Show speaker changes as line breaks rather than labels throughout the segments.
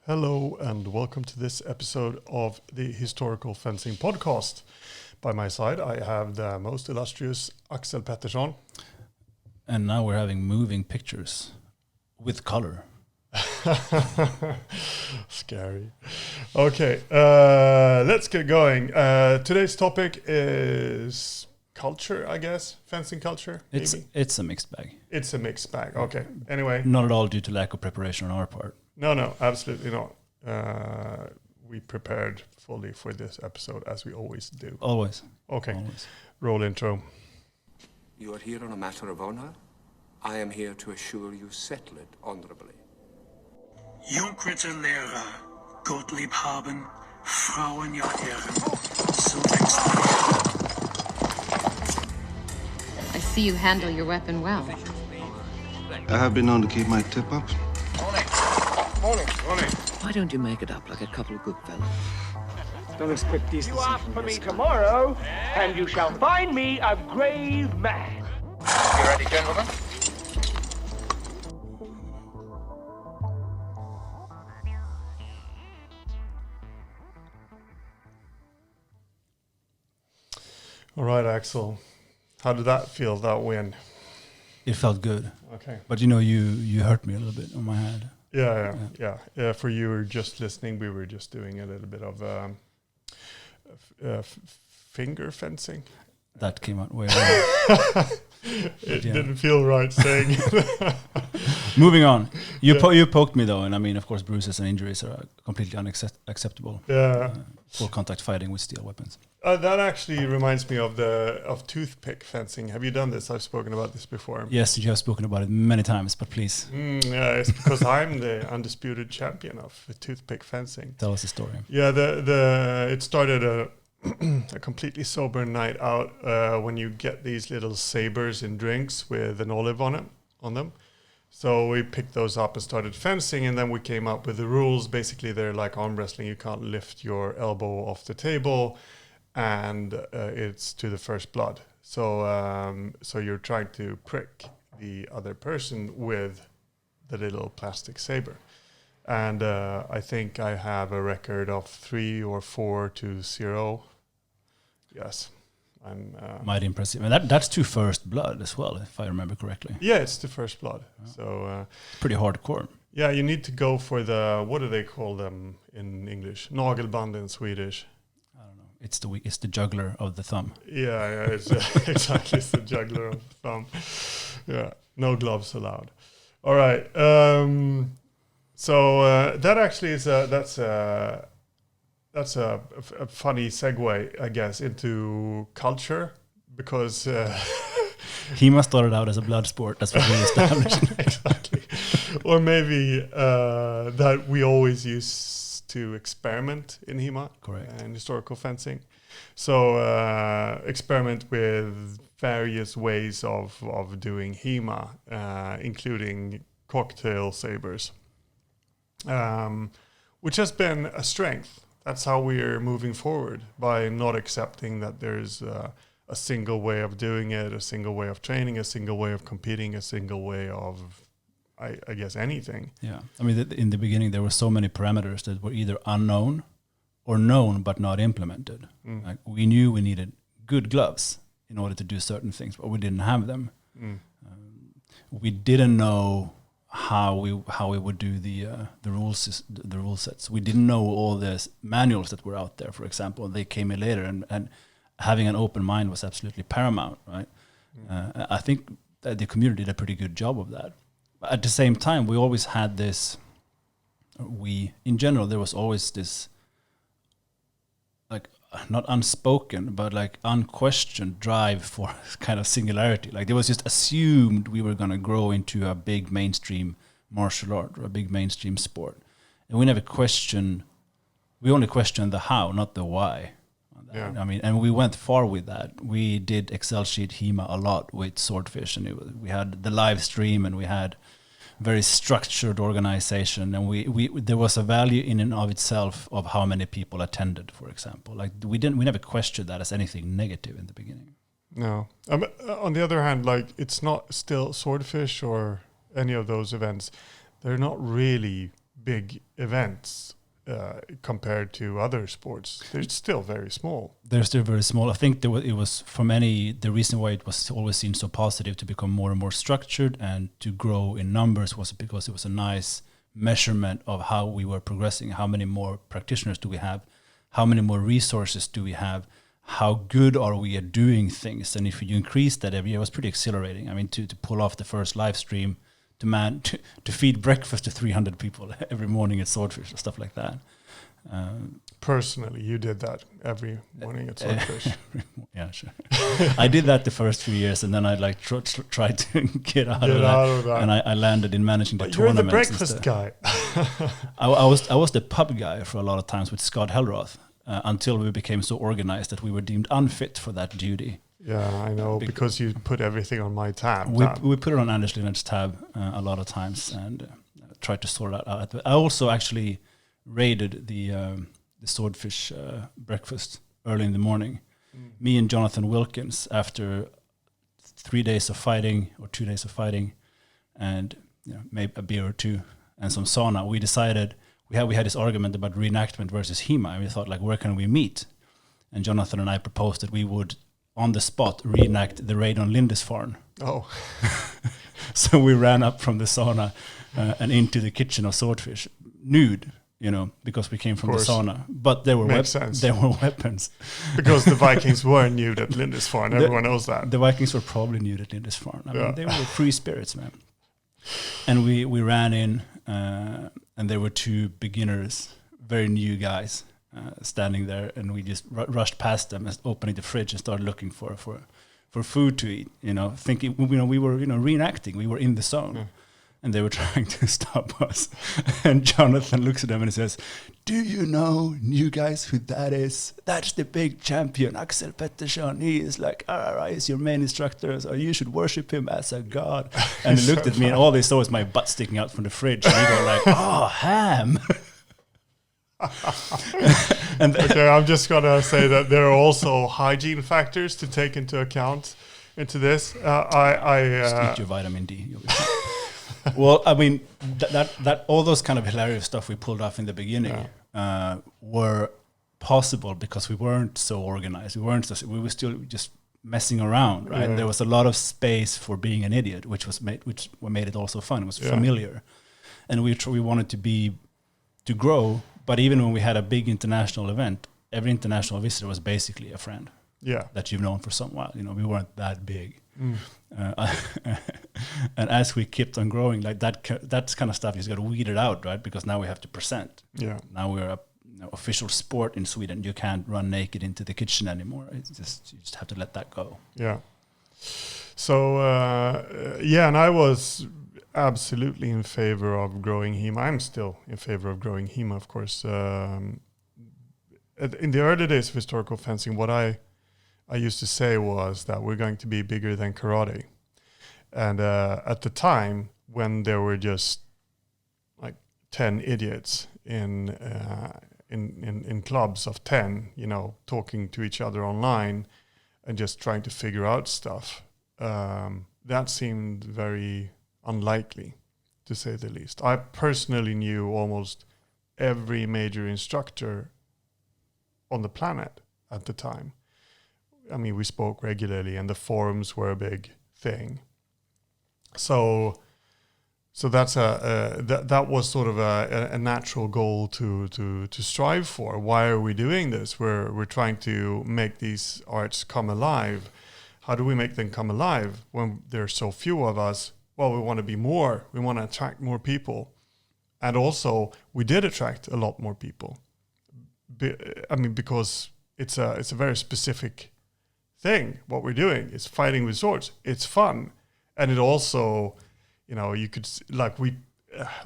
Hello and welcome to this episode of the Historical Fencing Podcast. By my side, I have the most illustrious Axel Pettersson.
And now we're having moving pictures with color.
Scary. Okay, let's get going. Today's topic is culture, I guess. Fencing culture, maybe?
It's a mixed bag.
It's a mixed bag. Okay, anyway.
Not at all due to lack of preparation on our part.
No, absolutely not. We prepared fully for this episode, as we always do.
Always.
Okay,
Always.
Roll intro.
You are here on a matter of honor. I am here to assure you settle it honorably.
Junkritter Lehrer, Gottlieb haben, Frauen ja Ehren, so wächst
I see you handle your weapon well.
I have been known to keep my tip up.
Morning.
Why don't you make it up like a couple of good fellows?
Don't expect decency
You ask
from
for me
this guy.
tomorrow, and you shall find me a grave man. You ready, gentlemen?
All right, Axel. How did that feel, that win?
It felt good.
Okay.
But you hurt me a little bit on my head.
Yeah. For you who are just listening, we were just doing a little bit of finger fencing.
That came out way wrong.
It didn't feel right saying it.
Moving on. You poked me though, and I mean, of course, bruises and injuries are completely unacceptable.
Yeah.
For contact fighting with steel weapons.
That actually reminds me of toothpick fencing. Have you done this? I've spoken about this before.
Yes, you have spoken about it many times, but please
Yeah, it's because I'm the undisputed champion of toothpick fencing.
tell us the story.
Yeah, it started a completely sober night out when you get these little sabers in drinks with an olive on them. So we picked those up and started fencing, and then we came up with the rules. Basically, they're like arm wrestling. You can't lift your elbow off the table, and it's to the first blood. So you're trying to prick the other person with the little plastic saber. And I think I have a record of 3 or 4-0. Yes, I'm.
Mighty impressive. And that's to first blood as well, if I remember correctly.
Yeah, it's the first blood. So
Pretty hardcore.
yeah, you need to go for the, what do they call them in English? Nagelband in Swedish.
I don't know. It's the juggler of the thumb.
Yeah, it's exactly, it's the juggler of the thumb. Yeah, no gloves allowed. All right. So that actually is that's a funny segue, I guess, into culture, because
HEMA started out as a blood sport. That's what we established.
exactly, or maybe that we always used to experiment in HEMA,
Correct.
and historical fencing. So experiment with various ways of doing HEMA, including cocktail sabers, which has been a strength. That's how we're moving forward, by not accepting that there's a single way of doing it, a single way of training, a single way of competing, a single way of, I guess, anything.
Yeah. I mean, in the beginning, there were so many parameters that were either unknown or known but not implemented. Like, we knew we needed good gloves in order to do certain things, but we didn't have them. We didn't know how we would do the rule sets. We didn't know all the manuals that were out there, for example. They came in later, and having an open mind was absolutely paramount, right? I think that the community did a pretty good job of that. But at the same time, we always had this, in general, there was always this, like, not unspoken, but like unquestioned drive for kind of singularity. Like, it was just assumed we were going to grow into a big mainstream martial art or a big mainstream sport. And we never questioned, we only questioned the how, not the why.
Yeah.
I mean, and we went far with that. We did Excel sheet HEMA a lot with Swordfish, and we had the live stream, and we had very structured organization, and we there was a value in and of itself of how many people attended, for example. Like, we never questioned that as anything negative in the beginning.
No. On the other hand, like, it's not still Swordfish or any of those events. They're not really big events compared to other sports. They're still very small.
They're still very small. I think it was for many, the reason why it was always seen so positive to become more and more structured and to grow in numbers was because it was a nice measurement of how we were progressing. How many more practitioners do we have? How many more resources do we have? How good are we at doing things? And if you increase that every year, it was pretty exhilarating. I mean, to pull off the first live stream, to feed breakfast to 300 people every morning at Swordfish and stuff like that.
Personally, you did that every morning at Swordfish.
Yeah, sure. I did that the first few years, and then I like tried to get out of that. And I landed in managing the tournaments.
You're the breakfast guy.
I was the pub guy for a lot of times with Scott Hellroth until we became so organized that we were deemed unfit for that duty.
Yeah, I know, because you put everything on my tab.
We put it on Anders Linnert's tab a lot of times and tried to sort that out. I also actually raided the Swordfish breakfast early in the morning. Me and Jonathan Wilkins, after 3 days of fighting or 2 days of fighting and maybe a beer or two and some sauna, we decided, we had this argument about reenactment versus HEMA, and we thought, like, where can we meet? And Jonathan and I proposed that we would on the spot reenact the raid on Lindisfarne.
Oh.
So we ran up from the sauna and into the kitchen of Swordfish, nude, because we came from the sauna. But there were weapons.
Because the Vikings were nude at Lindisfarne. Everyone knows that.
The Vikings were probably nude at Lindisfarne. I mean, they were free spirits, man. And we ran in, and there were two beginners, very new guys, standing there, and we just rushed past them, opening the fridge and started looking for food to eat. Thinking we were reenacting. We were in the zone. Yeah. And they were trying to stop us. And Jonathan looks at them and says, "Do you know, you guys, who that is? That's the big champion, Axel Pettersson. He is like, he's your main instructor, so you should worship him as a god." And he looked at me, and all they saw was my butt sticking out from the fridge. And he go like, "Oh, ham."
And okay, I'm just going to say that there are also hygiene factors to take into account into this.
Just eat your vitamin D. Well, I mean, that all those kind of hilarious stuff we pulled off in the beginning were possible because we weren't so organized. We were still just messing around, right? Yeah. There was a lot of space for being an idiot, which made it also fun. It was familiar, and we wanted to grow. But even when we had a big international event, every international visitor was basically a friend. Yeah, that you've known for some while. We weren't that big. And as we kept on growing, like that kind of stuff just got weeded out, right? Because now we have to present. Yeah. Now we're a official sport in Sweden. You can't run naked into the kitchen anymore. It's just, you just have to let that go. Yeah.
So and I was absolutely in favor of growing HEMA. I'm still in favor of growing HEMA, of course. In the early days of historical fencing, what I used to say was that we're going to be bigger than karate. And at the time, when there were just like 10 idiots in clubs of 10, talking to each other online and just trying to figure out stuff, that seemed very unlikely, to say the least. I personally knew almost every major instructor on the planet at the time. I mean, we spoke regularly, and the forums were a big thing. So that's that was sort of a natural goal to strive for. Why are we doing this? We're trying to make these arts come alive. How do we make them come alive when there's so few of us? Well, we want to be more. We want to attract more people, and also we did attract a lot more people. Because it's a very specific thing. What we're doing is fighting with swords. It's fun. And it also, you could,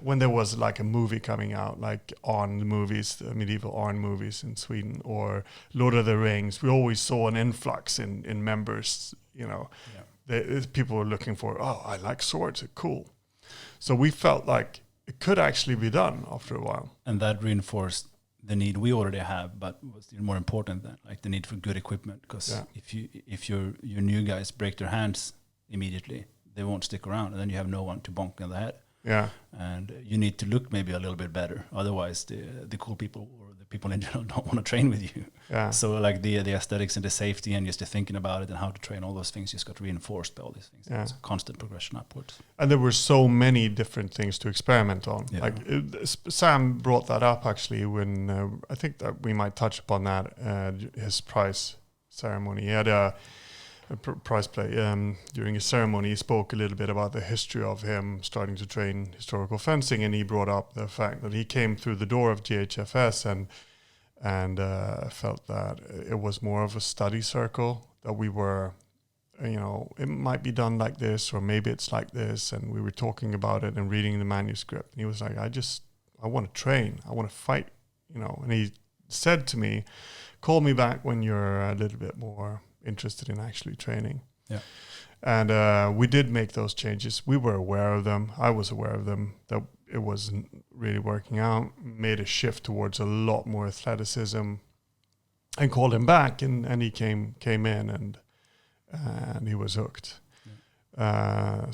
when there was like a movie coming out, like Arn movies, the medieval Arn movies in Sweden, or Lord of the Rings, we always saw an influx in members, people were looking for, I like swords, cool. So we felt like it could actually be done after a while.
And that reinforced the need we already have, but what's even more important than like the need for good equipment. Because if your new guys break their hands immediately, they won't stick around, and then you have no one to bonk in the head.
Yeah.
And you need to look maybe a little bit better. Otherwise, the cool people or the people in general don't want to train with you.
Yeah.
So like the aesthetics and the safety and just the thinking about it and how to train, all those things just got reinforced by all these things.
Yeah.
It's a constant progression upwards.
And there were so many different things to experiment on.
Yeah.
Like Sam brought that up actually when I think that we might touch upon that his prize ceremony. He had a prize play during his ceremony. He spoke a little bit about the history of him starting to train historical fencing, and he brought up the fact that he came through the door of GHFS and felt that it was more of a study circle, that we were, it might be done like this or maybe it's like this, and we were talking about it and reading the manuscript, and he was like, I want to train, I want to fight, and he said to me, call me back when you're a little bit more interested in actually training.
Yeah.
And we did make those changes. We were aware of them. I was aware of them, that it wasn't really working out. Made a shift towards a lot more athleticism and called him back, and he came in and he was hooked. Yeah.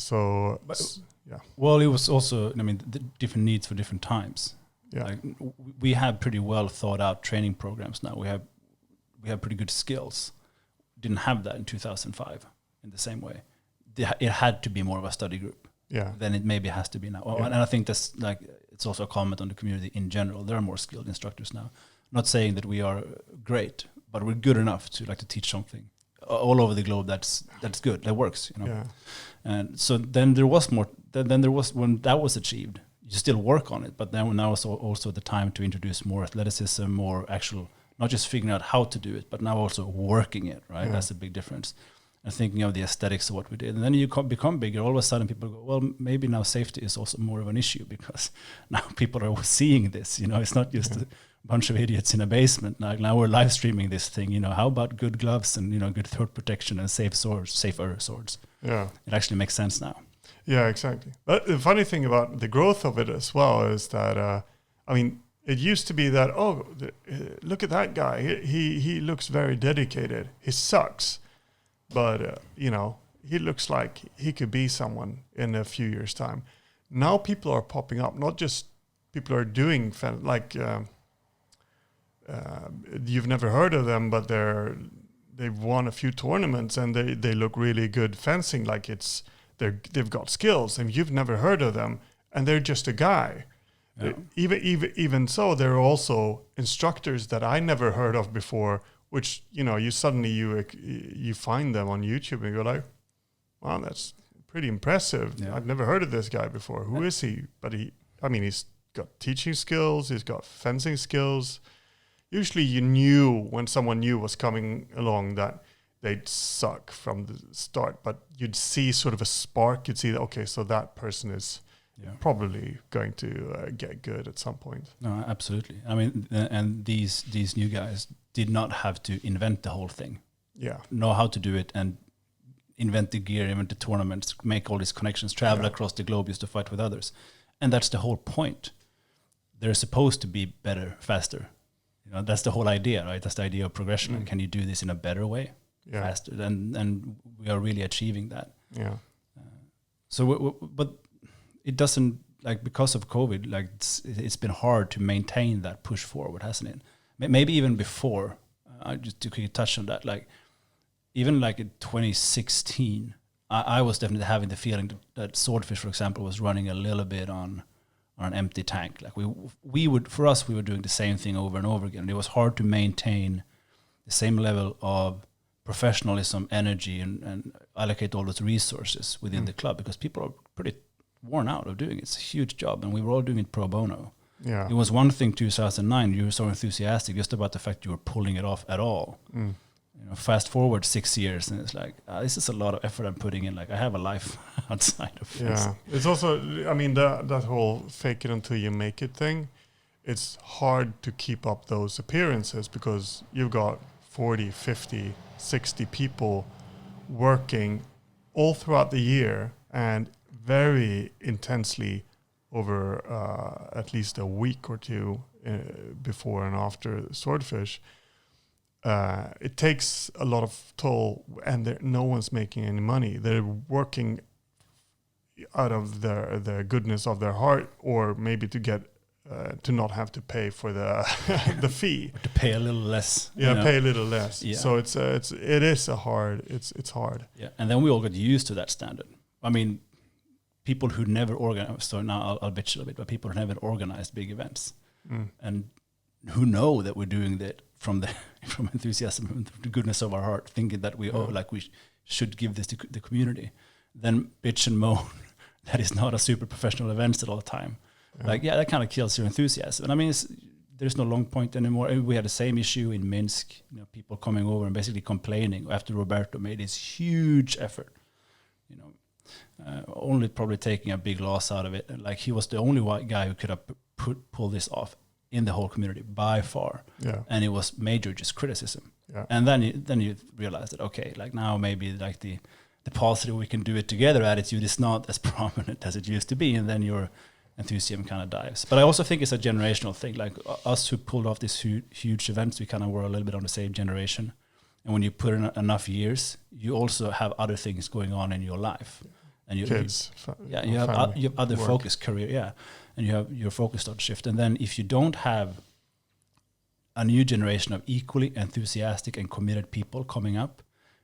Well, it was also, the different needs for different times.
Yeah.
Like, we have pretty well thought out training programs now. We have pretty good skills. Didn't have that in 2005 in the same way. It had to be more of a study group.
Yeah.
Than it maybe has to be now.
Yeah.
And I think that's like, it's also a comment on the community in general. There are more skilled instructors now. Not saying that we are great, but we're good enough to teach something all over the globe. That's good. That works.
Yeah.
And so then there was more. Then there was, when that was achieved, you still work on it. But then now is also the time to introduce more athleticism, more actual, not just figuring out how to do it, but now also working it. Right.
Yeah.
That's a big difference. And thinking of the aesthetics of what we did. And then you become bigger. All of a sudden people go, well, maybe now safety is also more of an issue, because now people are seeing this. It's not just a bunch of idiots in a basement. Now we're live streaming this thing. How about good gloves and, good throat protection and safer swords?
Yeah.
It actually makes sense now.
Yeah, exactly. But the funny thing about the growth of it as well is that, it used to be that, look at that guy. He looks very dedicated. He sucks. But, he looks like he could be someone in a few years' time. Now people are popping up, not just people are doing, you've never heard of them, but they've won a few tournaments and they look really good fencing, like they've got skills, and you've never heard of them, and they're just a guy. Yeah. Even so, there are also instructors that I never heard of before, which, you suddenly you find them on YouTube and go like, wow, that's pretty impressive. Yeah. I've never heard of this guy before. Who is he? But he's got teaching skills. He's got fencing skills. Usually you knew when someone new was coming along that they'd suck from the start, but you'd see sort of a spark. You'd see, okay, so that person is probably going to get good at some point.
No, absolutely. And these new guys did not have to invent the whole thing. Yeah. Know how to do it and invent the gear, invent the tournaments, make all these connections, travel across the globe just to fight with others. And that's the whole point. They're supposed to be better, faster. That's the whole idea, right? That's the idea of progression. And can you do this in a better way, faster? And we are really achieving that. Yeah. But it doesn't, because of COVID, it's been hard to maintain that push forward, hasn't it? Maybe even before, just to quickly touch on that, even in 2016, I was definitely having the feeling that Swordfish, for example, was running a little bit on an empty tank. We were doing the same thing over and over again. It was hard to maintain the same level of professionalism, energy, and allocate all those resources within the club, because people are pretty worn out of doing it. It's a huge job, and we were all doing it pro bono. Yeah. It was one thing 2009, you were so enthusiastic just about the fact you were pulling it off at all. Fast forward 6 years and it's this is a lot of effort I'm putting in. I have a life outside of this.
Yeah. It's also, that whole fake it until you make it thing, it's hard to keep up those appearances because you've got 40, 50, 60 people working all throughout the year and very intensely over at least a week or two before and after Swordfish. It takes a lot of toll, and no one's making any money. They're working, out of the goodness of their heart, or maybe to get to not have to pay for the the fee,
to pay a little less.
Pay a little less.
Yeah.
So it's hard.
Yeah, and then we all got used to that standard. I mean, people who never organized. So now I'll bitch a little bit, but people who never organized big events, and who know that we're doing that from enthusiasm and the goodness of our heart, thinking that we should give this to the community, then bitch and moan that is not a super professional event at all the time. That kind of kills your enthusiasm. And I mean, there's no long point anymore. We had the same issue in Minsk, people coming over and basically complaining after Roberto made this huge effort, only probably taking a big loss out of it. And he was the only white guy who could have pulled this off in the whole community by far. Yeah. And it was major just criticism. Yeah. And then you realize that, okay, now maybe the positive we can do it together attitude is not as prominent as it used to be, and then your enthusiasm kind of dies. But I also think it's a generational thing. Like us who pulled off these huge events, we kind of were a little bit on the same generation. And when you put in enough years, you also have other things going on in your life. And
Kids,
you have other work. Focus, career, and you have your focus start to shift. And then if you don't have a new generation of equally enthusiastic and committed people coming up,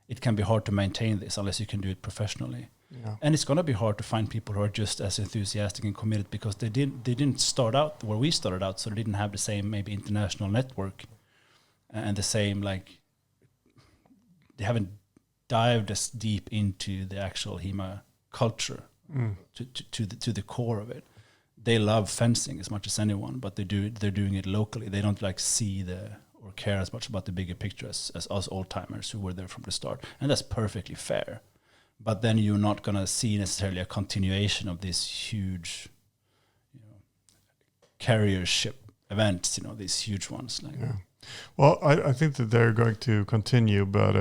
it can be hard to maintain this unless you can do it professionally. Yeah. And it's going to be hard to find people who are just as enthusiastic and committed, because they didn't start out where we started out, so they didn't have the same maybe international network and the same they haven't dived as deep into the actual HEMA culture to the core of it. They love fencing as much as anyone, but they're doing it locally. They don't see or care as much about the bigger picture as us old-timers who were there from the start. And that's perfectly fair. But then you're not going to see necessarily a continuation of these huge carrier ship events, these huge ones.
Well, I think that they're going to continue, but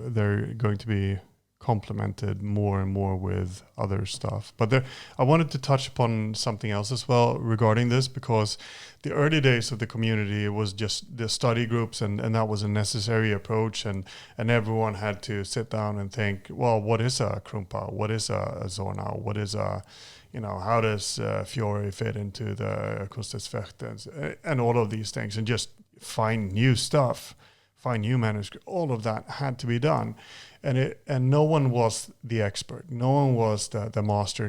they're going to be complemented more and more with other stuff. But I wanted to touch upon something else as well regarding this, because the early days of the community, it was just the study groups, and that was a necessary approach, and everyone had to sit down and think, well, what is a Krumpa? What is a Zona? What is how does Fiore fit into the Kunstfechten, and all of these things, and just find new stuff, find new manuscript. All of that had to be done. And no one was the expert. No one was the master.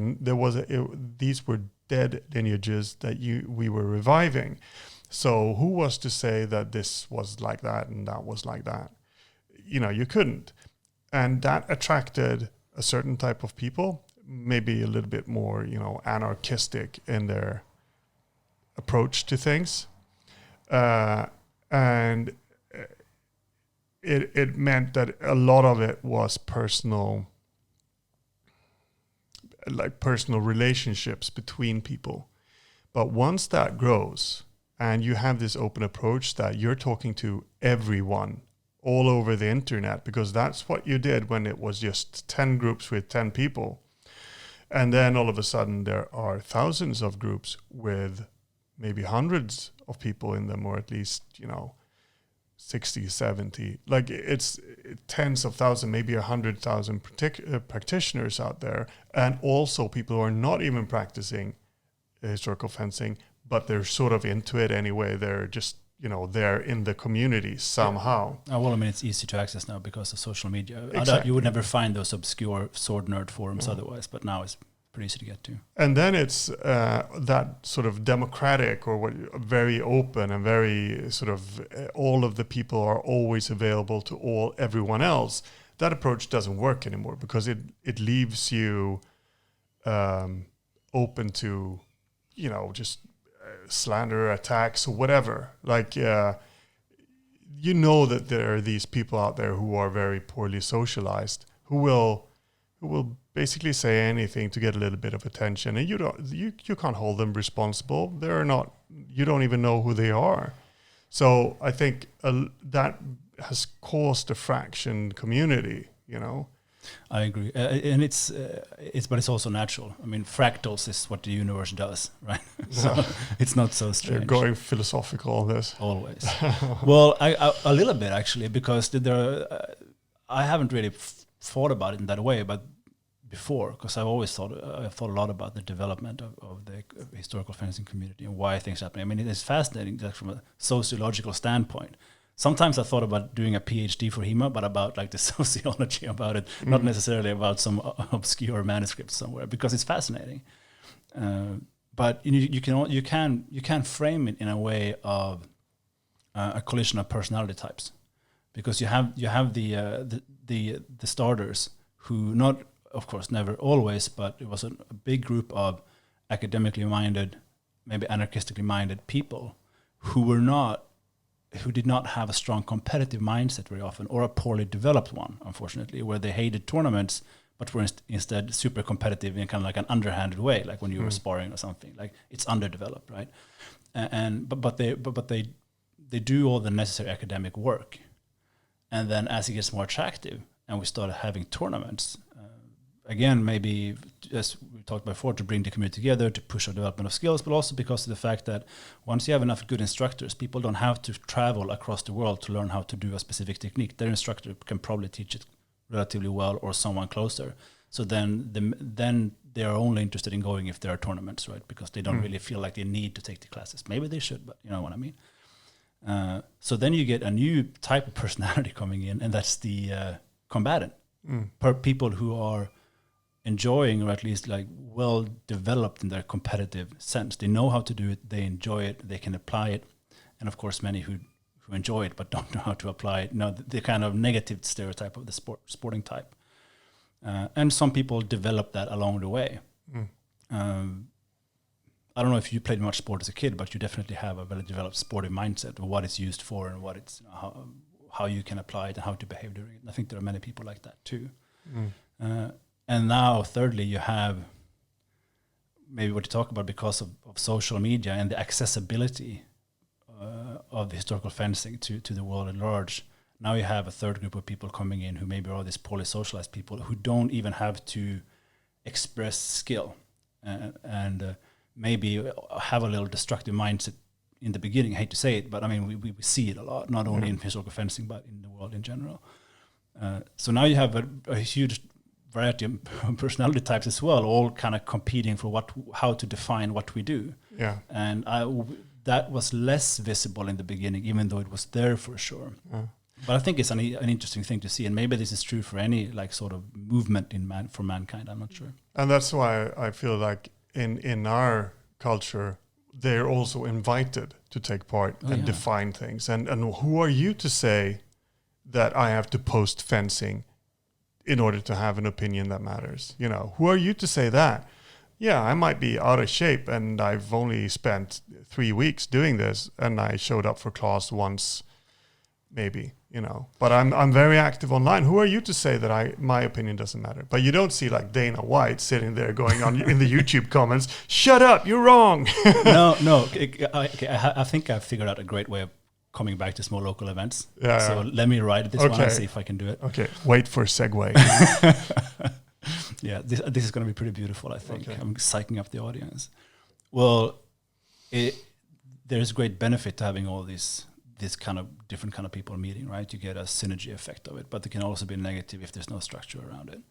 These were dead lineages that we were reviving. So who was to say that this was like that and that was like that? You couldn't. And that attracted a certain type of people, maybe a little bit more, anarchistic in their approach to things. And it meant that a lot of it was personal relationships between people. But once that grows and you have this open approach that you're talking to everyone all over the internet, because that's what you did when it was just 10 groups with 10 people. And then all of a sudden there are thousands of groups with maybe hundreds of people in them, or at least, 60, 70, it's tens of thousands, maybe 100,000 practitioners out there, and also people who are not even practicing historical fencing, but they're sort of into it anyway. They're just, they're in the community somehow.
Yeah. Well, I mean, it's easy to access now because of social media.
Exactly.
You would never find those obscure sword nerd forums otherwise, but now it's pretty easy to get to.
And then it's that sort of democratic, or very open and very sort of all of the people are always available to everyone else. That approach doesn't work anymore, because it leaves you open to, just slander, attacks, or whatever. That there are these people out there who are very poorly socialized, who will basically say anything to get a little bit of attention, and you can't hold them responsible. You don't even know who they are. So I think that has caused a fractioned community.
I agree, and it's also natural. I mean, fractals is what the universe does, right? So it's not so strange.
You're going philosophical on this.
Always. Well, I a little bit actually, because I haven't really thought about it in that way, but before, because I've thought a lot about the development of the historical fencing community and why things happen. I mean, it is fascinating just from a sociological standpoint. Sometimes I thought about doing a PhD for HEMA, but about like the sociology about it, not necessarily about some obscure manuscript somewhere, because it's fascinating. But you can frame it in a way of a collision of personality types, because you have the starters who, not of course never always, but it was a big group of academically minded, maybe anarchistically minded people who did not have a strong competitive mindset very often, or a poorly developed one, unfortunately, where they hated tournaments but were instead super competitive in kind of like an underhanded way, like when you were sparring or something. Like, it's underdeveloped, right? But they do all the necessary academic work, and then as it gets more attractive and we started having tournaments, again, maybe as we talked before, to bring the community together, to push our development of skills, but also because of the fact that once you have enough good instructors, people don't have to travel across the world to learn how to do a specific technique. Their instructor can probably teach it relatively well, or someone closer. So then they are only interested in going if there are tournaments, right? Because they don't really feel like they need to take the classes. Maybe they should, but you know what I mean. So then you get a new type of personality coming in, and that's the combatant. People who are enjoying, or at least like well developed in their competitive sense. They know how to do it, they enjoy it, they can apply it. And of course, many who enjoy it but don't know how to apply it, the kind of negative stereotype of the sporting type. And some people develop that along the way. I don't know if you played much sport as a kid, but you definitely have a well-developed sporting mindset of what it's used for and what it's how you can apply it and how to behave during it. And I think there are many people like that too. And now, thirdly, you have maybe what you talk about because of social media and the accessibility of the historical fencing to the world at large. Now you have a third group of people coming in who maybe are these poorly socialized people who don't even have to express skill and maybe have a little destructive mindset in the beginning. I hate to say it, but I mean, we see it a lot, not only in historical fencing, but in the world in general. So now you have a huge variety of personality types as well, all kind of competing for how to define what we do. Yeah. And that was less visible in the beginning, even though it was there for sure. But I think it's an interesting thing to see, and maybe this is true for any like sort of movement for mankind. I'm not sure.
And that's why I feel like in our culture, they're also invited to take part and define things. And who are you to say that I have to post fencing in order to have an opinion that matters? You know, who are you to say that? Yeah, I might be out of shape and I've only spent 3 weeks doing this and I showed up for class once, maybe, you know, but I'm very active online. Who are you to say that my opinion doesn't matter? But you don't see like Dana White sitting there going on in the YouTube comments, shut up, you're wrong.
No. I think I've figured out a great way of coming back to small local events. So let me ride this one and see if I can do it.
Okay, wait for a segue.
Yeah, this is going to be pretty beautiful, I think. Okay. I'm psyching up the audience. Well, there's great benefit to having all this kind of different kind of people meeting, right? You get a synergy effect of it, but it can also be negative if there's no structure around it.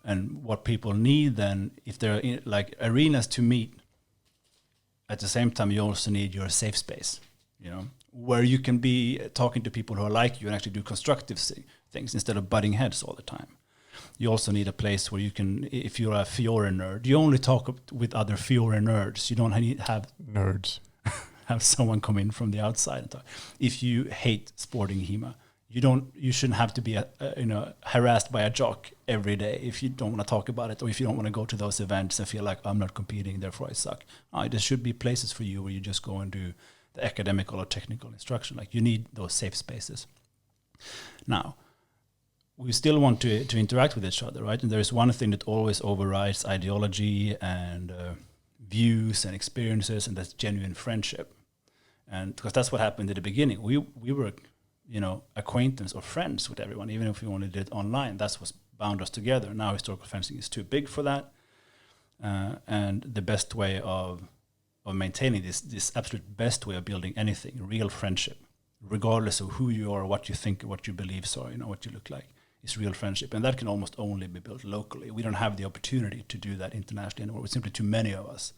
And what people need then, if they're in, like arenas to meet, at the same time, you also need your safe space, you know, where you can be talking to people who are like you and actually do constructive things instead of butting heads all the time. You also need a place where you can, if you're a Fiore nerd, you only talk with other Fiore nerds. You don't have
nerds.
Have someone come in from the outside and talk. If you hate sporting HEMA, you shouldn't have to be harassed by a jock every day if you don't want to talk about it, or if you don't want to go to those events and feel like I'm not competing, therefore I suck. There should be places for you where you just go and do the academic or technical instruction. Like, you need those safe spaces. Now, we still want to interact with each other, right? And there's one thing that always overrides ideology and views and experiences, and that's genuine friendship. And because that's what happened in the beginning. We were, acquaintance or friends with everyone, even if we only did it online. That's what bound us together. Now historical fencing is too big for that. And the best way of maintaining this absolute best way of building anything, real friendship, regardless of who you are, what you think, what your beliefs are, what you look like, is real friendship, and that can almost only be built locally. We don't have the opportunity to do that internationally anymore. We're simply too many of us.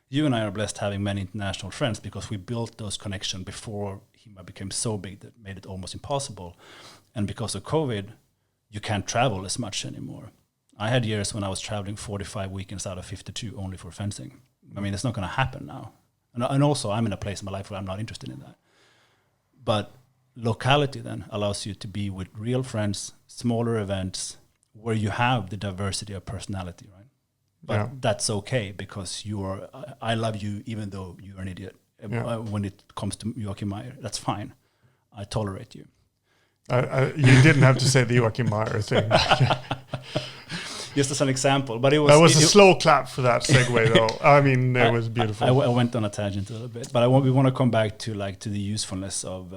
You and I are blessed having many international friends because we built those connections before HEMA became so big that made it almost impossible. And because of COVID, you can't travel as much anymore. I had years when I was traveling 45 weekends out of 52 only for fencing. I mean, it's not going to happen now. And also, I'm in a place in my life where I'm not interested in that. But locality then allows you to be with real friends, smaller events, where you have the diversity of personality, right? But that's okay because I love you even though you're an idiot. When it comes to Joachim Meyer, that's fine. I tolerate you.
You didn't have to say the Joachim Meyer thing.
Just as an example, but it
was a slow clap for that segue, though. I mean, it was beautiful.
I went on a tangent a little bit, but we want to come back to the usefulness of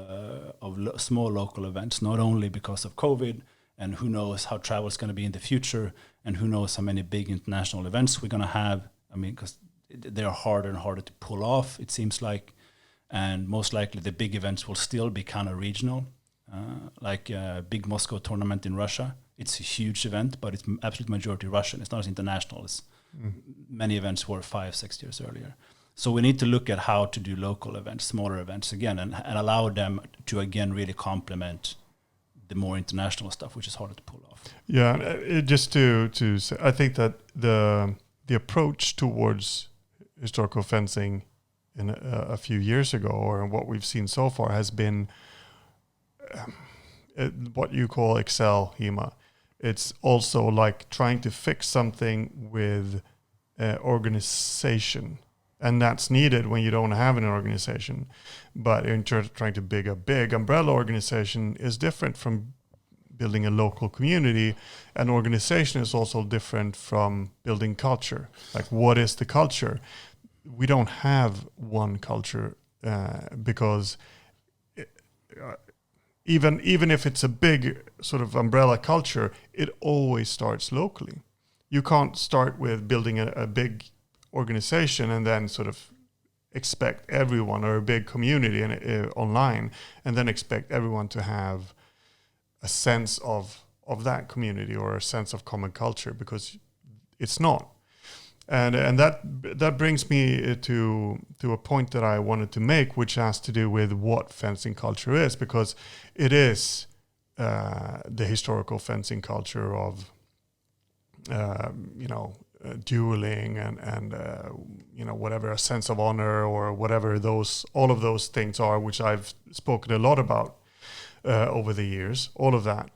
small local events, not only because of COVID, and who knows how travel is going to be in the future, and who knows how many big international events we're going to have. I mean, because they're harder and harder to pull off, it seems like, and most likely the big events will still be kind of regional, like a big Moscow tournament in Russia. It's a huge event, but it's absolute majority Russian. It's not as international as many events were 5-6 years earlier. So we need to look at how to do local events, smaller events again, and allow them to again really complement the more international stuff, which is harder to pull off.
Yeah, just to say, I think that the approach towards historical fencing in a few years ago, or what we've seen so far, has been what you call Excel HEMA. It's also like trying to fix something with organization. And that's needed when you don't have an organization. But in trying to build a big umbrella organization is different from building a local community. And organization is also different from building culture. Like, what is the culture? We don't have one culture because even if it's a big sort of umbrella culture, it always starts locally. You can't start with building a big organization and then sort of expect everyone, or a big community online, and then expect everyone to have a sense of that community or a sense of common culture, because it's not. And that brings me to a point that I wanted to make, which has to do with what fencing culture is, because it is the historical fencing culture of dueling and whatever, a sense of honor, or whatever all of those things are, which I've spoken a lot about over the years, all of that.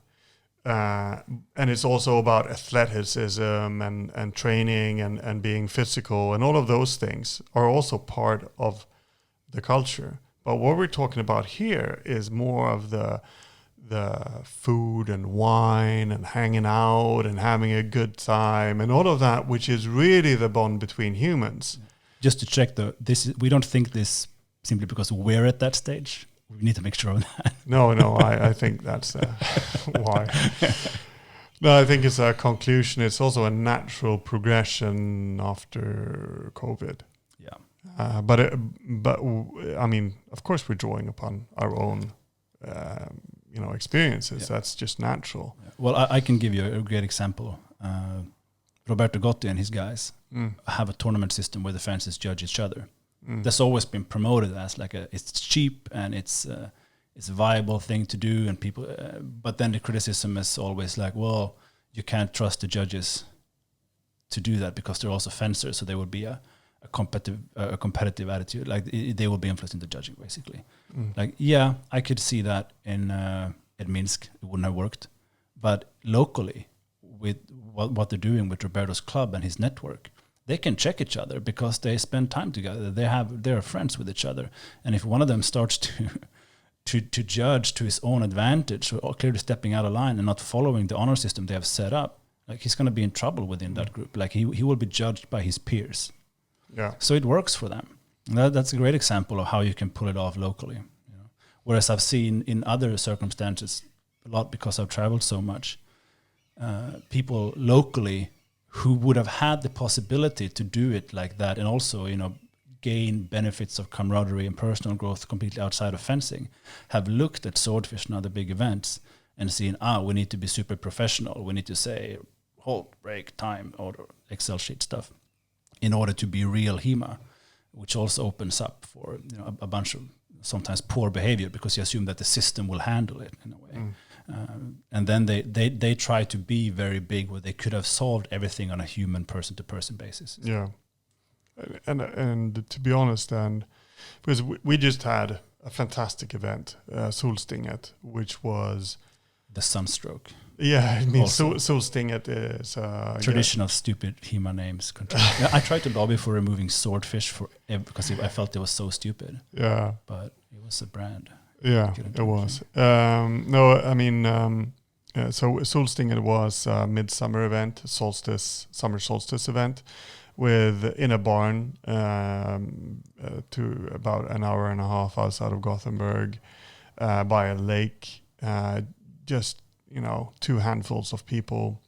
And it's also about athleticism and training and being physical, and all of those things are also part of the culture. But what we're talking about here is more of the food and wine and hanging out and having a good time and all of that, which is really the bond between humans.
Just to check though, we don't think this simply because we're at that stage. We need to make sure of that.
No, I think that's why. No, I think it's a conclusion. It's also a natural progression after COVID.
Yeah.
But I mean, of course, we're drawing upon our own, experiences. Yeah. That's just natural.
Yeah. Well, I can give you a great example. Roberto Gotti and his guys have a tournament system where the fences judge each other. That's always been promoted as it's cheap and it's a viable thing to do, and people. But then the criticism is always like, well, you can't trust the judges to do that because they're also fencers, so there would be a competitive attitude. Like they will be influencing the judging, basically. Like, yeah, I could see that at Minsk, it wouldn't have worked, but locally, with what they're doing with Roberto's club and his network, they can check each other because they spend time together. They're friends with each other, and if one of them starts to judge to his own advantage, or clearly stepping out of line and not following the honor system they have set up, like he's going to be in trouble within that group. Like he will be judged by his peers.
Yeah.
So it works for them. That's a great example of how you can pull it off locally. Whereas I've seen in other circumstances, a lot because I've traveled so much, people locally who would have had the possibility to do it like that, and also, gain benefits of camaraderie and personal growth completely outside of fencing, have looked at Swordfish and other big events and seeing, we need to be super professional. We need to say, halt, break, time, or Excel sheet stuff in order to be real HEMA, which also opens up for a bunch of sometimes poor behavior because you assume that the system will handle it in a way. And then they try to be very big where they could have solved everything on a human person-to-person basis.
Yeah. And to be honest, and because we just had a fantastic event, Solstinget, which was
the sunstroke.
Yeah, I mean, Solstinget is
traditional stupid HEMA names. I tried to lobby for removing swordfish because I felt it was so stupid.
Yeah,
but it was a brand.
Yeah, it was. No, I mean, so Solstinget was a midsummer event, summer solstice event, in a barn to about an hour and a half outside of Gothenburg, by a lake. Just 2 handfuls of people,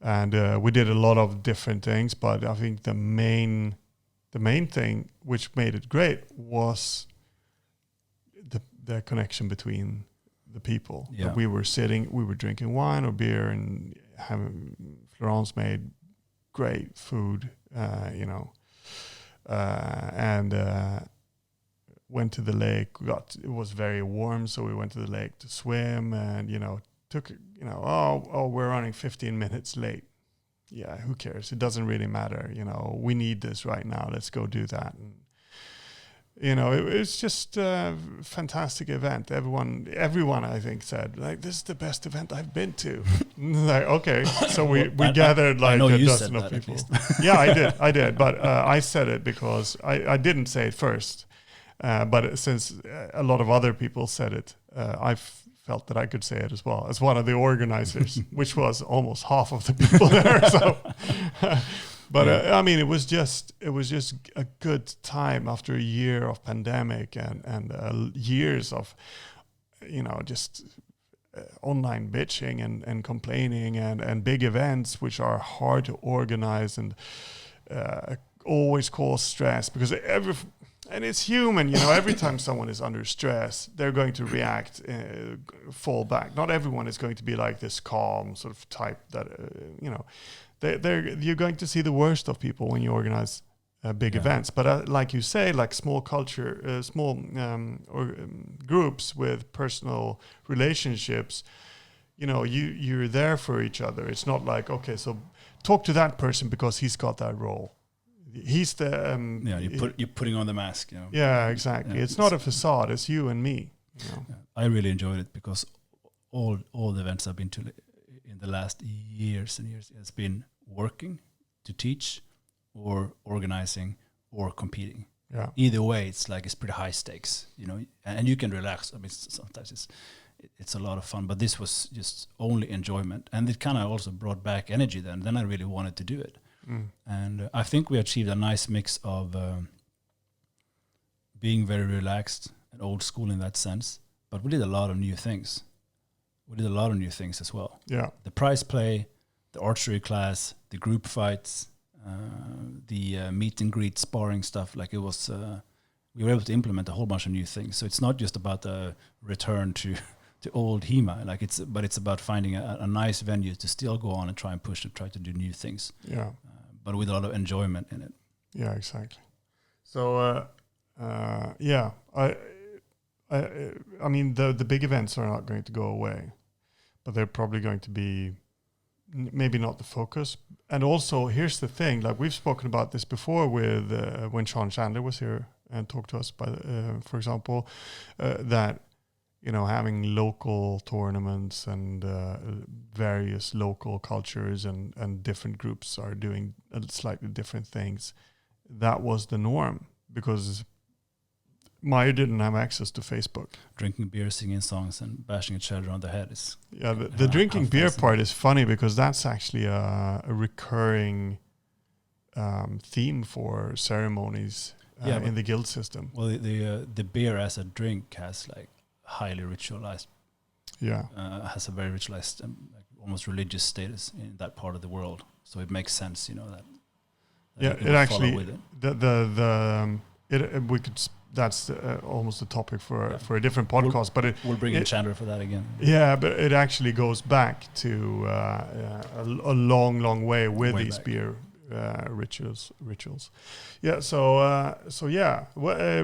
and we did a lot of different things. But I think the main thing which made it great was the connection between the people.
Yeah.
We were drinking wine or beer, and Florence made great food, and went to the lake. It was very warm, so we went to the lake to swim, and we're running 15 minutes late. Yeah, who cares? It doesn't really matter. We need this right now. Let's go do that. And it's just a fantastic event. Everyone I think said, like, this is the best event I've been to. Like, okay, so we gathered like a dozen of people. Yeah, I did, but I said it because I didn't say it first, but since a lot of other people said it, I felt that I could say it as well as one of the organizers, which was almost half of the people there. So. But I mean, it was just a good time after a year of pandemic and years of, just online bitching and complaining and big events which are hard to organize and always cause stress because and it's human, every time someone is under stress, they're going to react, fall back. Not everyone is going to be like this calm sort of type that, you're going to see the worst of people when you organize big events. But like you say, like small groups with personal relationships, you're there for each other. It's not like, okay, so talk to that person because he's got that role. He's the
you're putting on the mask.
Yeah, exactly. Yeah, it's not a facade. It's you and me.
I really enjoyed it because all the events I've been to in the last years and years has been working to teach or organizing or competing.
Yeah.
Either way, it's pretty high stakes, and you can relax. I mean, sometimes it's a lot of fun, but this was just only enjoyment, and it kind of also brought back energy. Then I really wanted to do it, and I think we achieved a nice mix of being very relaxed and old school in that sense, but we did a lot of new things. We did a lot of new things as well.
Yeah,
the prize play, the archery class, the group fights, the meet and greet sparring stuff. Like it was, we were able to implement a whole bunch of new things. So it's not just about the return to old HEMA. But it's about finding a nice venue to still go on and try and push and try to do new things.
Yeah,
but with a lot of enjoyment in it.
Yeah, exactly. So I mean the big events are not going to go away, but they're probably going to be maybe not the focus. And also, here's the thing: like we've spoken about this before with when Sean Chandler was here and talked to us, for example, that having local tournaments and various local cultures and different groups are doing slightly different things. That was the norm because Meyer didn't have access to Facebook.
Drinking beer, singing songs, and bashing each other on the head is...
Yeah, the drinking beer part is funny because that's actually a recurring theme for ceremonies in the guild system.
Well, the beer as a drink has highly ritualized.
Yeah.
Has a very ritualized, almost religious status in that part of the world. So it makes sense, that
it actually... We could that's almost a topic for a different podcast. But
we'll bring in Chandler for that again.
Yeah, but it actually goes back to a long way with
Way
these
back.
beer rituals. Yeah. So yeah.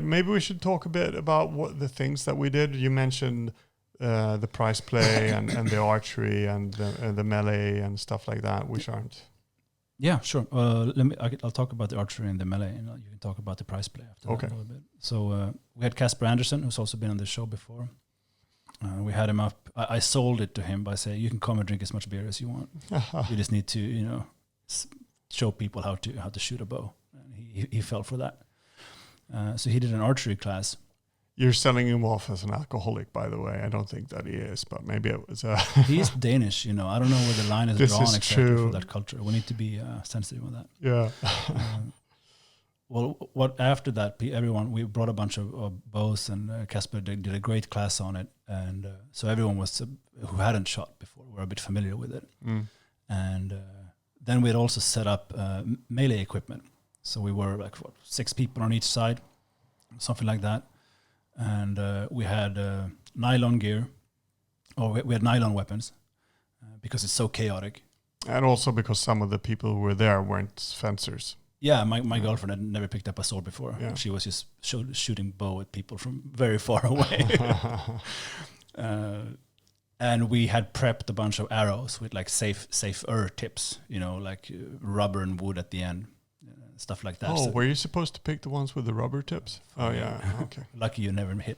Maybe we should talk a bit about what the things that we did. You mentioned the prize play and the archery and the melee and stuff like that, which aren't.
Yeah, sure. I'll talk about the archery and the melee, and you can talk about the prize play after that a little bit. So we had Casper Anderson, who's also been on the show before. We had him up. I sold it to him by saying, "You can come and drink as much beer as you want. You just need to, show people how to shoot a bow." And he fell for that. So he did an archery class.
You're selling him off as an alcoholic, by the way. I don't think that he is, but maybe it was.
He's Danish, I don't know where the line is drawn exactly for that culture. We need to be sensitive on that.
Yeah.
What after that? We brought a bunch of bows, and Casper did a great class on it, and so everyone was who hadn't shot before were a bit familiar with it. And then we had also set up melee equipment. So we were like 6 people on each side, something like that. And we had nylon gear, or we had nylon weapons because it's so chaotic.
And also because some of the people who were there weren't fencers.
Yeah, my girlfriend had never picked up a sword before.
Yeah.
She was just shooting bow at people from very far away. And we had prepped a bunch of arrows with like safer tips, like rubber and wood at the end. Stuff like that.
Oh, were you supposed to pick the ones with the rubber tips? Oh, yeah. Okay.
Lucky you never hit.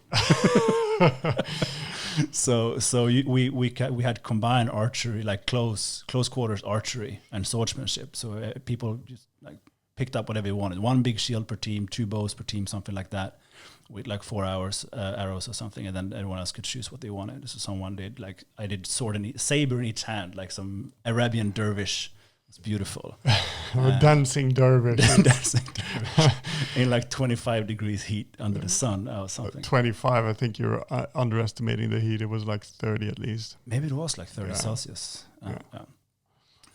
So we had combined archery, like close quarters archery and swordsmanship. So people just like picked up whatever you wanted. 1 big shield per team, 2 bows per team, something like that, with like 4 arrows or something, and then everyone else could choose what they wanted. So someone did I did saber in each hand, like some Arabian dervish. It's beautiful.
Dancing dervish.
In like 25 degrees heat under the sun or something.
25, I think you're underestimating the heat. It was like 30 at least.
Maybe it was like 30 Celsius.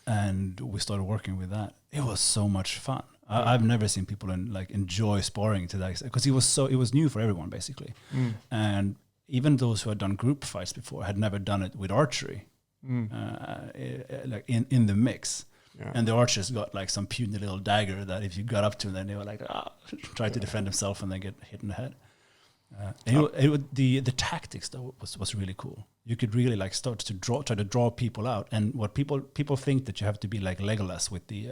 And we started working with that. It was so much fun. I've never seen people enjoy sparring to that extent, because it was new for everyone basically. And even those who had done group fights before had never done it with archery, like in the mix. Yeah. And the archers got like some puny little dagger that if you got up to them, then they were like, try to defend themselves and then get hit in the head. The tactics though was really cool. You could really like try to draw people out. And what people think that you have to be like Legolas with the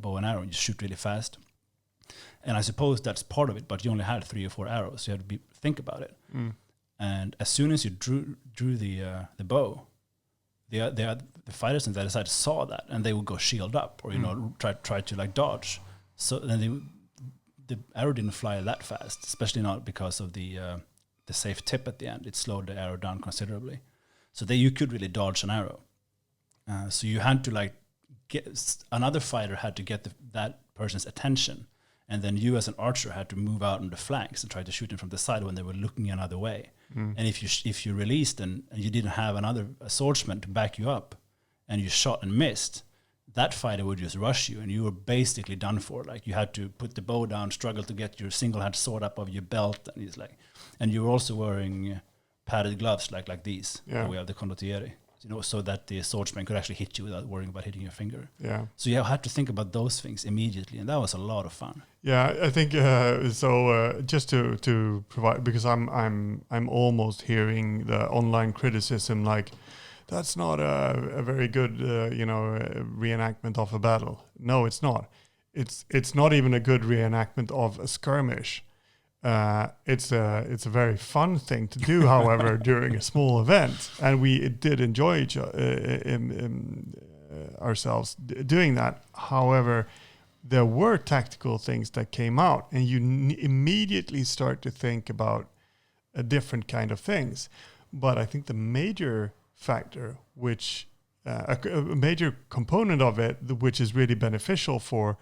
bow and arrow and you shoot really fast. And I suppose that's part of it, but you only had 3 or 4 arrows. You had to think about it. And as soon as you drew the bow, the fighters on the other side saw that, and they would go shield up or try to like dodge. So then the arrow didn't fly that fast, especially not because of the safe tip at the end. It slowed the arrow down considerably. So you could really dodge an arrow. So you had to another fighter had to get that person's attention, and then you as an archer had to move out on the flanks and try to shoot them from the side when they were looking another way. And if you released and you didn't have a swordsman to back you up, and you shot and missed, that fighter would just rush you, and you were basically done for. Like you had to put the bow down, struggle to get your single-handed sword up of your belt, and you were also wearing padded gloves like these.
Yeah.
We have the condottieri, so that the swordsman could actually hit you without worrying about hitting your finger.
Yeah.
So you had to think about those things immediately, and that was a lot of fun.
Yeah, I think just to provide, because I'm almost hearing the online criticism like, that's not a very good reenactment of a battle. No, it's not. It's not even a good reenactment of a skirmish. It's a very fun thing to do, however, during a small event, and we did enjoy ourselves doing that. However, there were tactical things that came out, and you immediately start to think about a different kind of things. But I think the major factor, which a major component of it, which is really beneficial for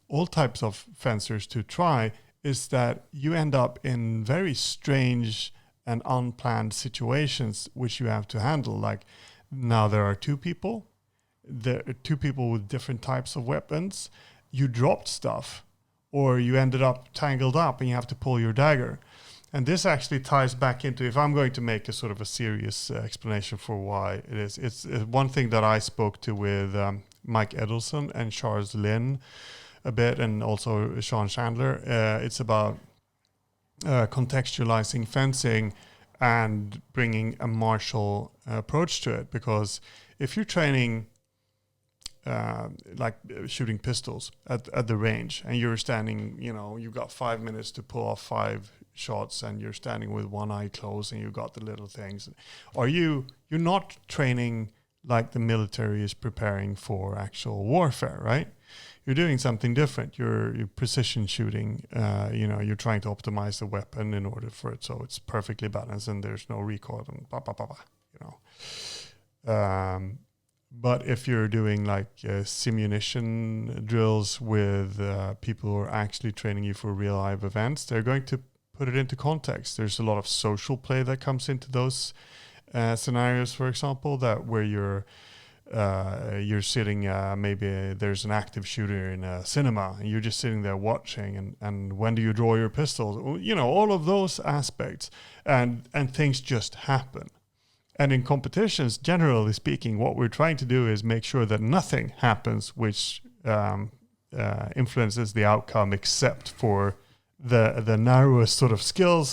all types of fencers to try, is that you end up in very strange and unplanned situations which you have to handle. Like now there are 2 people. There are 2 people with different types of weapons. You dropped stuff or you ended up tangled up and you have to pull your dagger. And this actually ties back into, if I'm going to make a sort of a serious explanation for why it is, it's one thing that I spoke to with Mike Edelson and Charles Lynn a bit, and also Sean Chandler. It's about contextualizing fencing and bringing a martial approach to it. Because if you're training like shooting pistols at the range, and you're standing, you've got 5 minutes to pull off 5 shots, and you're standing with one eye closed, and you got the little things. You're not training like the military is preparing for actual warfare, right? You're doing something different. You're precision shooting. You're trying to optimize the weapon in order for it so it's perfectly balanced and there's no recoil and but if you're doing like simunition drills with people who are actually training you for real live events, they're going to put it into context. There's a lot of social play that comes into those scenarios, for example, that where you're sitting, maybe there's an active shooter in a cinema and you're just sitting there watching, and when do you draw your pistols? All of those aspects, and things just happen. And in competitions, generally speaking, what we're trying to do is make sure that nothing happens which influences the outcome, except for the narrowest sort of skill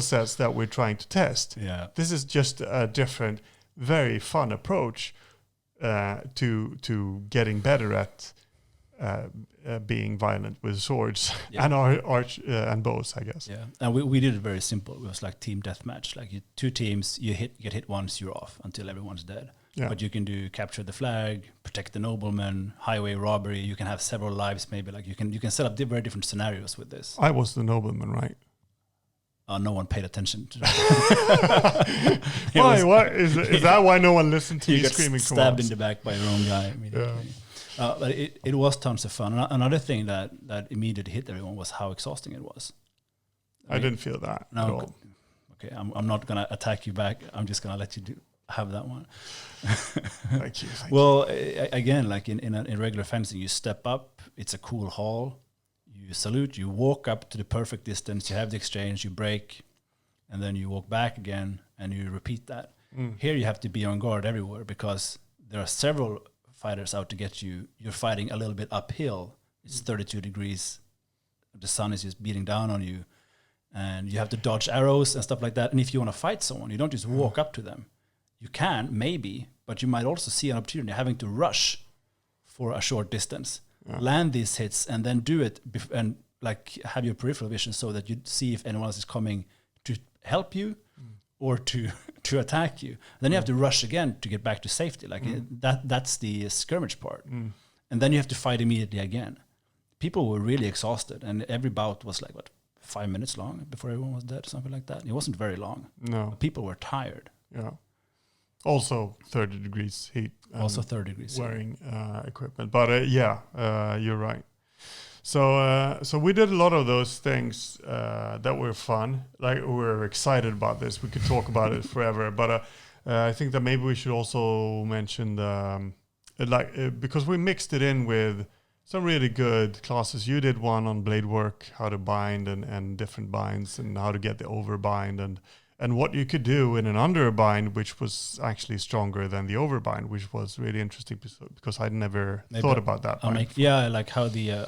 sets that we're trying to test.
Yeah.
This is just a different, very fun approach to getting better at being violent with swords and arch and bows, I guess.
Yeah, and we did it very simple. It was like team deathmatch. Like 2 teams, you get hit once, you're off until everyone's dead.
Yeah.
But you can do capture the flag, protect the nobleman, highway robbery. You can have several lives, maybe. Like you can set up very different scenarios with this.
I was the nobleman, right?
No one paid attention to that.
Why? What is that? Why no one listened to you screaming?
You got stabbed in the back by your own guy immediately. Yeah. But it was tons of fun. Another thing that immediately hit everyone was how exhausting it was.
I didn't feel that at all.
Okay, I'm not gonna attack you back. I'm just gonna let you have that one.
Thank you.
Well, again, like in regular fencing, you step up. It's a cool hall. You salute, you walk up to the perfect distance, you have the exchange, you break, and then you walk back again, and you repeat that. Here you have to be on guard everywhere, because there are several fighters out to get you. You're fighting a little bit uphill. It's 32 degrees. The sun is just beating down on you, and you have to dodge arrows and stuff like that. And if you want to fight someone, you don't just walk up to them. You can, maybe, but you might also see an opportunity having to rush for a short distance. Land these hits and then do it and like have your peripheral vision so that you see if anyone else is coming to help you or to attack you. Then you have to rush again to get back to safety. Like that's the skirmish part. And then you have to fight immediately again. People were really exhausted, and every bout was like 5 minutes long before everyone was dead, something like that. It wasn't very long.
No,
but people were tired.
Yeah. Also 30 degrees heat.
Also 30 degrees.
Wearing equipment. But you're right. So we did a lot of those things that were fun. Like, we were excited about this. We could talk about it forever. But I think that maybe we should also mention because we mixed it in with some really good classes. You did one on blade work, how to bind and different binds, and how to get the overbind, and what you could do in an underbind, which was actually stronger than the overbind, which was really interesting because I'd never thought about that.
Like how the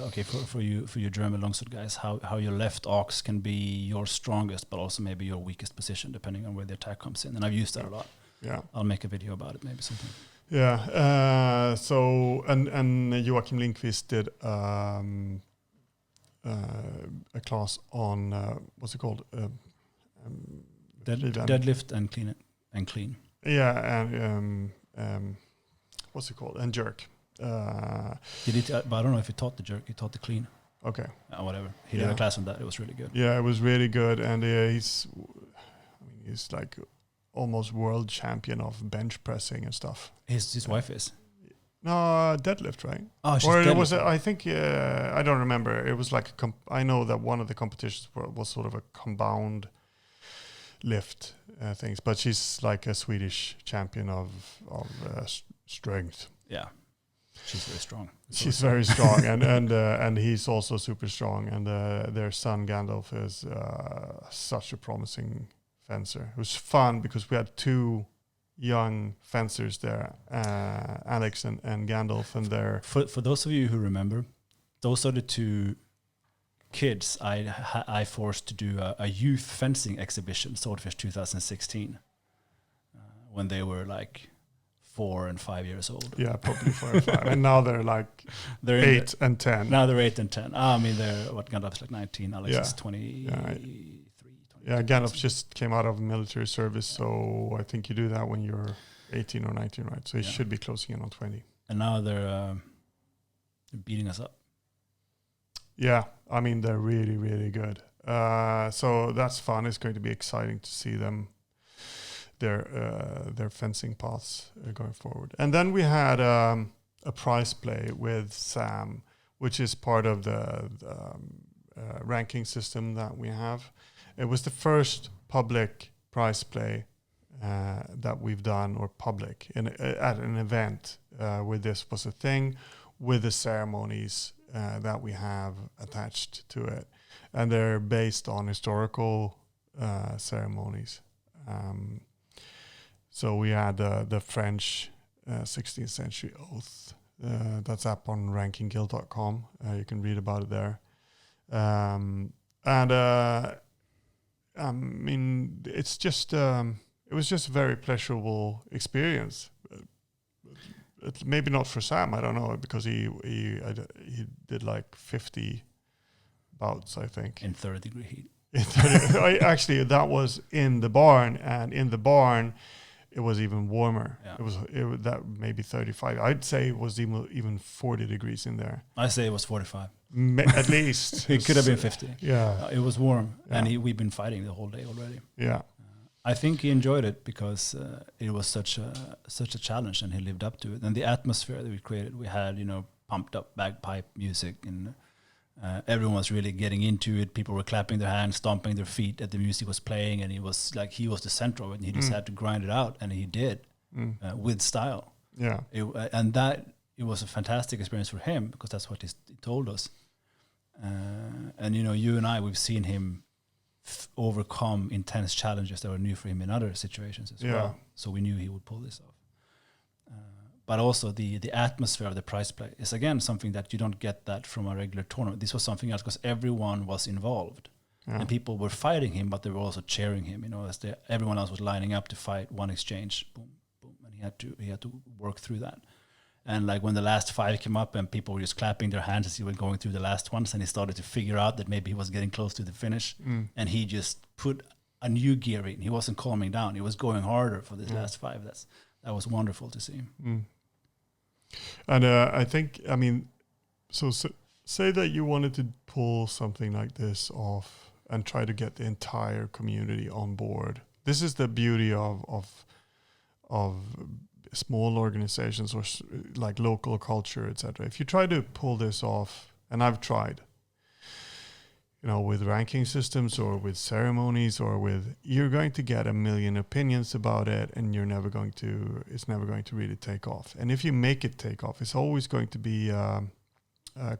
for you German longsword guys, how your left ox can be your strongest, but also maybe your weakest position, depending on where the attack comes in. And I've used that a lot.
Yeah,
I'll make a video about it, maybe something.
Yeah. So Joachim Lindqvist did a class on what's it called?
Deadlift and clean.
Yeah, and what's it called? And jerk.
But I don't know if he taught the jerk. He taught the clean.
Okay.
Whatever. He did a class on that. It was really good.
Yeah, it was really good, and he's like almost world champion of bench pressing and stuff.
His wife is.
No, deadlift, right?
Oh, she's
or
deadlift.
It was. I think. I don't remember. It was like. I know that one of the competitions was sort of a compound lift things, but she's like a Swedish champion of strength.
Yeah. She's very strong.
She's very strong, and he's also super strong. And their son Gandalf is such a promising fencer. It was fun because we had 2 young fencers there, Alex and Gandalf, and their.
For those of you who remember, those are the 2 kids I forced to do a youth fencing exhibition, Swordfish 2016, when they were like 4 and 5 years old.
Yeah, probably 4 and 5. And now they're like 8 and 10.
Now they're 8 and 10. I mean, Gandalf's like 19, Alex is 23.
Yeah, Gandalf just came out of military service, so I think you do that when you're 18 or 19, right? So he should be closing in on 20.
And now they're beating us up.
Yeah, I mean, they're really, really good. So that's fun. It's going to be exciting to see them, their fencing paths going forward. And then we had a prize play with Sam, which is part of the ranking system that we have. It was the first public prize play that we've done, or public, at an event where this was a thing, with the ceremonies that we have attached to it. And they're based on historical ceremonies. So we had the French 16th century oath. That's up on rankingguild.com. You can read about it there. I mean, it's just it was just a very pleasurable experience. Maybe not for Sam, I don't know, because he did like 50 bouts, I think.
In 30-degree heat.
Actually, that was in the barn, and in the barn, it was even warmer. Yeah. It was that maybe 35. I'd say it was even 40 degrees in there.
I say it was 45.
At least.
It could have been 50.
Yeah.
It was warm, and we've been fighting the whole day already.
Yeah.
I think he enjoyed it because it was such a challenge, and he lived up to it. And the atmosphere that we created, we had, pumped up bagpipe music, and everyone was really getting into it. People were clapping their hands, stomping their feet as the music was playing, and he was the center of it, and he just had to grind it out, and he did with style.
Yeah.
It was a fantastic experience for him, because that's what he told us. And you and I, we've seen him overcome intense challenges that were new for him in other situations as well. So we knew he would pull this off. But also the atmosphere of the prize play is, again, something that you don't get that from a regular tournament. This was something else because everyone was involved. Yeah. And people were fighting him, but they were also cheering him. As everyone else was lining up to fight one exchange, boom, boom, and he had to work through that. And like when the last 5 came up and people were just clapping their hands as he was going through the last ones, and he started to figure out that maybe he was getting close to the finish, and he just put a new gear in. He wasn't calming down. He was going harder for this last 5. That was wonderful to see.
And I think, I mean, so say that you wanted to pull something like this off and try to get the entire community on board. This is the beauty of small organizations or like local culture, etc. If you try to pull this off, and I've tried, with ranking systems or with ceremonies you're going to get a million opinions about it, and it's never going to really take off. And if you make it take off, it's always going to be a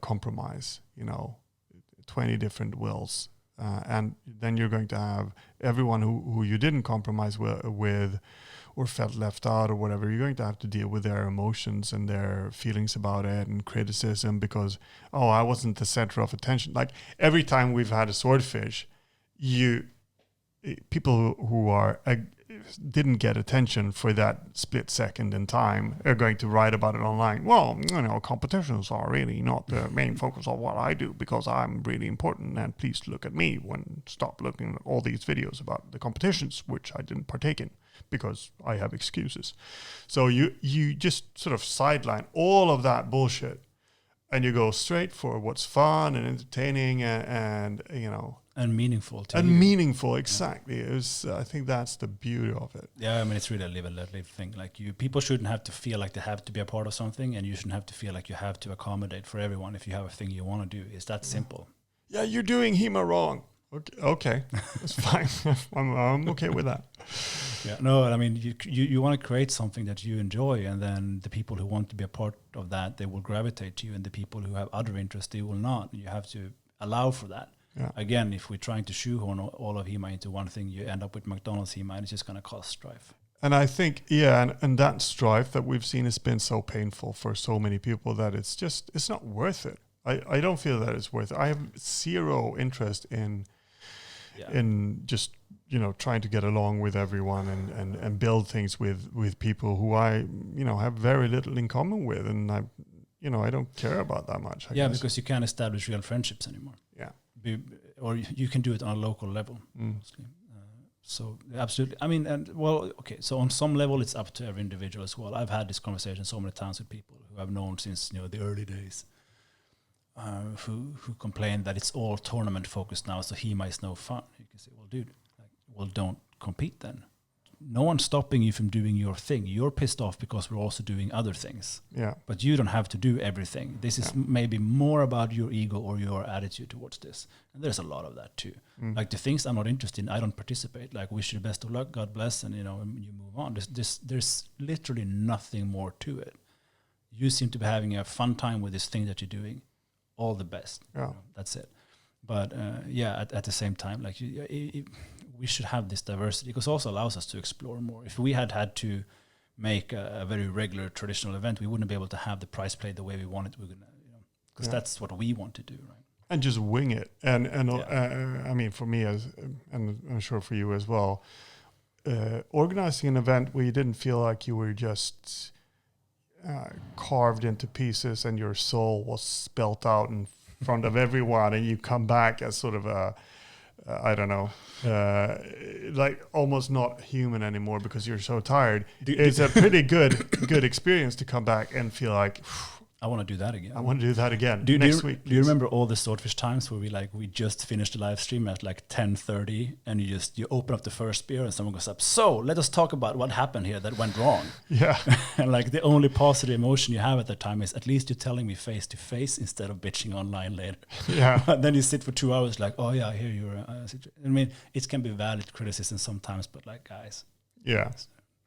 compromise, 20 different wills. And then you're going to have everyone who you didn't compromise with or felt left out or whatever. You're going to have to deal with their emotions and their feelings about it and criticism because, I wasn't the center of attention. Like every time we've had a swordfish, people who didn't get attention for that split second in time are going to write about it online. Well, competitions are really not the main focus of what I do because I'm really important, and please look at me stop looking at all these videos about the competitions which I didn't partake in because I have excuses. So you just sort of sideline all of that bullshit and you go straight for what's fun and entertaining and
meaningful too.
And meaningful, exactly. Yeah. I think that's the beauty of it.
Yeah, I mean, it's really a live and let live thing. Like people shouldn't have to feel like they have to be a part of something, and you shouldn't have to feel like you have to accommodate for everyone if you have a thing you want to do. It's that simple.
Yeah, you're doing HEMA wrong. Okay, that's fine. I'm okay with that.
Yeah, no, I mean, you want to create something that you enjoy, and then the people who want to be a part of that, they will gravitate to you, and the people who have other interests, they will not. You have to allow for that.
Yeah.
Again, if we're trying to shoehorn all of HEMA into one thing, you end up with McDonald's HEMA, and it's just going to cause strife.
And I think, and that strife that we've seen has been so painful for so many people that it's not worth it. I don't feel that it's worth it. I have zero interest in just, trying to get along with everyone and build things with people who I, have very little in common with. And I don't care about that much. I guess.
Because you can't establish real friendships anymore.
Yeah.
Or you can do it on a local level. Mostly. So absolutely. I mean, so on some level, it's up to every individual as well. I've had this conversation so many times with people who I've known since the early days, who complain that it's all tournament focused now, so HEMA is no fun. You can say, well, dude, don't compete then. No one's stopping you from doing your thing. You're pissed off because we're also doing other things.
Yeah.
But you don't have to do everything. This is maybe more about your ego or your attitude towards this. And there's a lot of that too. Like the things I'm not interested in, I don't participate. Like, wish you the best of luck, God bless, and you move on. There's literally nothing more to it. You seem to be having a fun time with this thing that you're doing. All the best.
Yeah.
That's it. But at the same time, like we should have this diversity, because it also allows us to explore more. If we had to make a very regular traditional event, we wouldn't be able to have the prize play the way we want it. We're gonna, because that's what we want to do, right?
And just wing it. And I mean, for me, and I'm sure for you as well, organizing an event where you didn't feel like you were just carved into pieces and your soul was spelt out in front of everyone, and you come back as sort of a like almost not human anymore because you're so tired. It's a pretty good experience to come back and feel like,
I want to do that again.
I want to do that again next week.
Do you remember all the Swordfish times where we just finished the live stream at like 10:30, and you open up the first beer and someone goes up, so let us talk about what happened here that went wrong.
Yeah.
And like the only positive emotion you have at that time is, at least you're telling me face to face instead of bitching online later.
Yeah.
And then you sit for 2 hours like, oh yeah, I hear you. I mean, it can be valid criticism sometimes, but like, guys.
Yeah.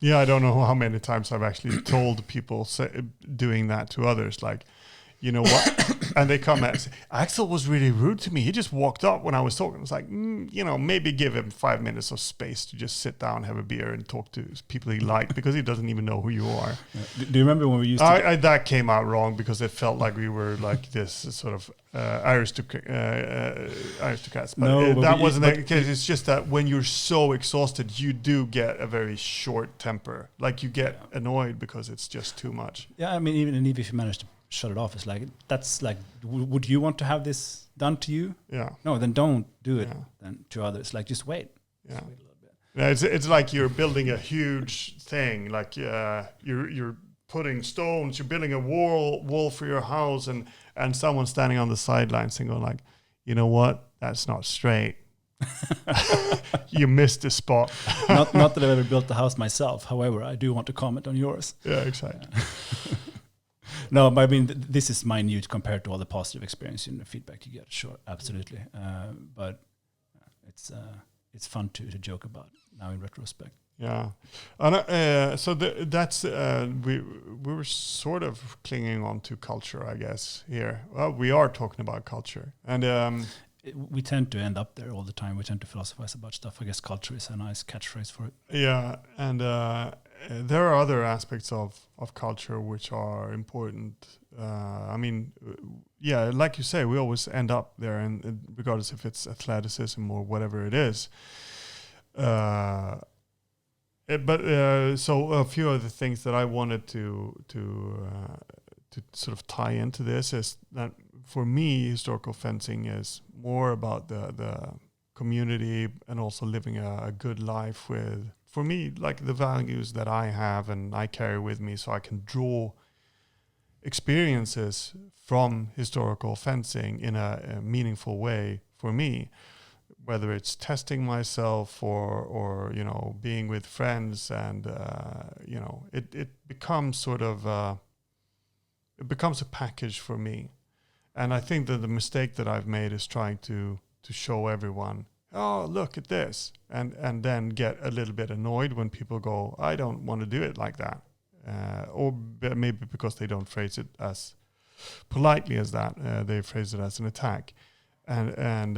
Yeah, I don't know how many times I've actually told people doing that to others, like, you know what? And they come and say, Axel was really rude to me. He just walked up when I was talking. It's like, maybe give him 5 minutes of space to just sit down, have a beer, and talk to people he liked, because he doesn't even know who you are.
Do you remember when we used to...
that came out wrong because it felt like we were like this sort of aristocrats. But that wasn't the case. It's just that when you're so exhausted, you do get a very short temper. Like, you get annoyed because it's just too much.
Yeah, I mean, even if you manage to shut it off, it's like, that's like, would you want to have this done to you?
Yeah.
No, then don't do it then to others. Like, just wait.
Yeah.
Just wait a little bit.
Yeah, it's like you're building a huge thing. Like you're putting stones, you're building a wall for your house, and someone's standing on the sidelines and going like, you know what? That's not straight. You missed the spot.
not that I've ever built the house myself. However, I do want to comment on yours.
Yeah, exactly.
No, but I mean, this is minute compared to all the positive experience and the feedback you get. Sure, absolutely. But it's fun to joke about now in retrospect.
Yeah, and so that's we were sort of clinging on to culture, I guess. Here, well, we are talking about culture, and
we tend to end up there all the time. We tend to philosophize about stuff. I guess culture is a nice catchphrase for it.
Yeah, and there are other aspects of culture which are important. I mean, yeah, like you say, we always end up there, and regardless if it's athleticism or whatever it is. So a few of the things that I wanted to sort of tie into this is that for me, historical fencing is more about the community and also living a good life with, for me, like the values that I have and I carry with me, so I can draw experiences from historical fencing in a meaningful way for me, whether it's testing myself or being with friends, and it becomes sort of it becomes a package for me. And I think that the mistake that I've made is trying to show everyone oh, look at this, and then get a little bit annoyed when people go, I don't want to do it like that, or maybe because they don't phrase it as politely as that, they phrase it as an attack, and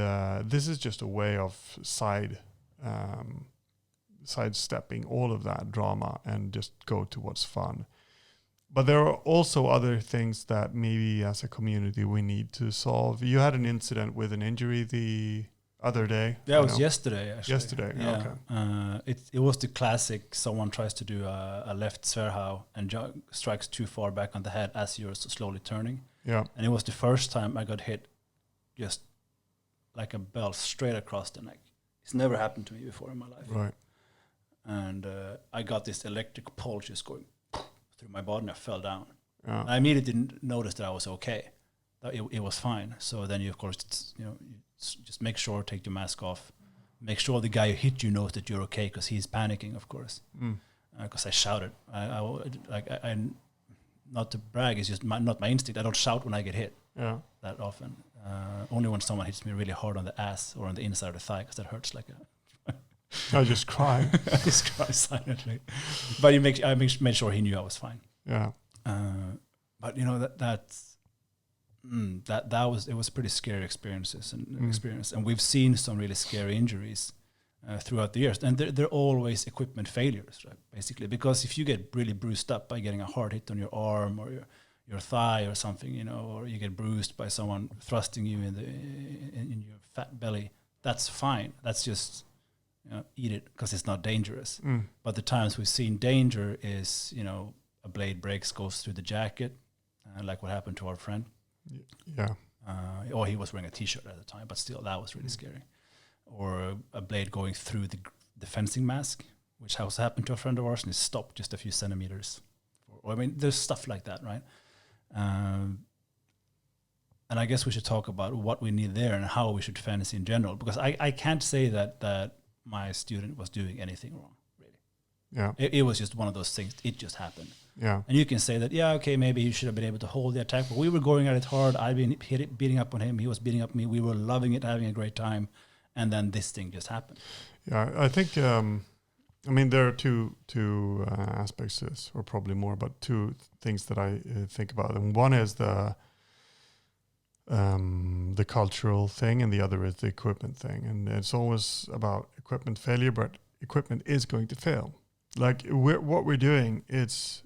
this is just a way of sidestepping all of that drama and just go to what's fun. But there are also other things that maybe as a community we need to solve. You had an incident with an injury the other day.
Yeah, it was yesterday, actually.
Yesterday,
yeah.
Okay.
It was the classic, someone tries to do a left Sverhau and strikes too far back on the head as you're slowly turning.
Yeah.
And it was the first time I got hit just like a bell straight across the neck. It's never happened to me before in my life.
Right.
And I got this electric pulse just going through my body and I fell down.
Yeah.
I immediately didn't notice that I was okay. That it was fine. So then you, of course, you just make sure, take your mask off. Make sure the guy who hit you knows that you're okay because he's panicking, of course. Because I shouted. I not to brag, it's just not my instinct. I don't shout when I get hit that often. Only when someone hits me really hard on the ass or on the inside of the thigh, because that hurts like a...
I just cry.
I just cry silently. But I made sure he knew I was fine.
Yeah.
But you know it was pretty scary experience, and we've seen some really scary injuries throughout the years, and they're always equipment failures, right? Basically, because if you get really bruised up by getting a hard hit on your arm or your thigh or something, you know, or you get bruised by someone thrusting you in your fat belly, that's fine. That's just, you know, eat it because it's not dangerous. But the times we've seen danger is, you know, a blade breaks, goes through the jacket, like what happened to our friend.
Yeah.
Or he was wearing a t-shirt at the time, but still that was really scary. Or a blade going through the fencing mask, which has happened to a friend of ours, and it stopped just a few centimeters. Or I mean, there's stuff like that, right? And I guess we should talk about what we need there and how we should fence in general, because I can't say that my student was doing anything wrong, really.
Yeah.
It was just one of those things. It just happened.
Yeah.
And you can say that, yeah, okay, maybe he should have been able to hold the attack, but we were going at it hard. I've been beating up on him. He was beating up me. We were loving it, having a great time. And then this thing just happened. Yeah,
I think, I mean, there are two aspects to this, or probably more, but two things that I think about. And one is the cultural thing, and the other is the equipment thing. And it's always about equipment failure, but equipment is going to fail. Like what we're doing, it's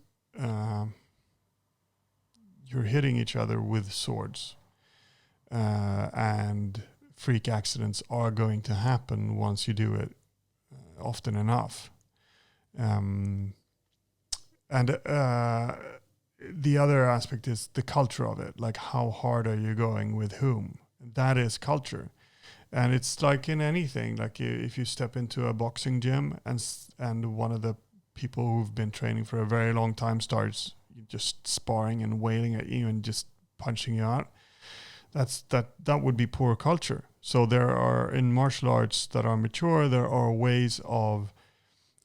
you're hitting each other with swords, and freak accidents are going to happen once you do it often enough. And the other aspect is the culture of it. Like, how hard are you going with whom? That is culture. And it's like in anything, like if you step into a boxing gym and one of the people who've been training for a very long time starts just sparring and wailing at you and just punching you out, that would be poor culture. So there are, in martial arts that are mature, there are ways of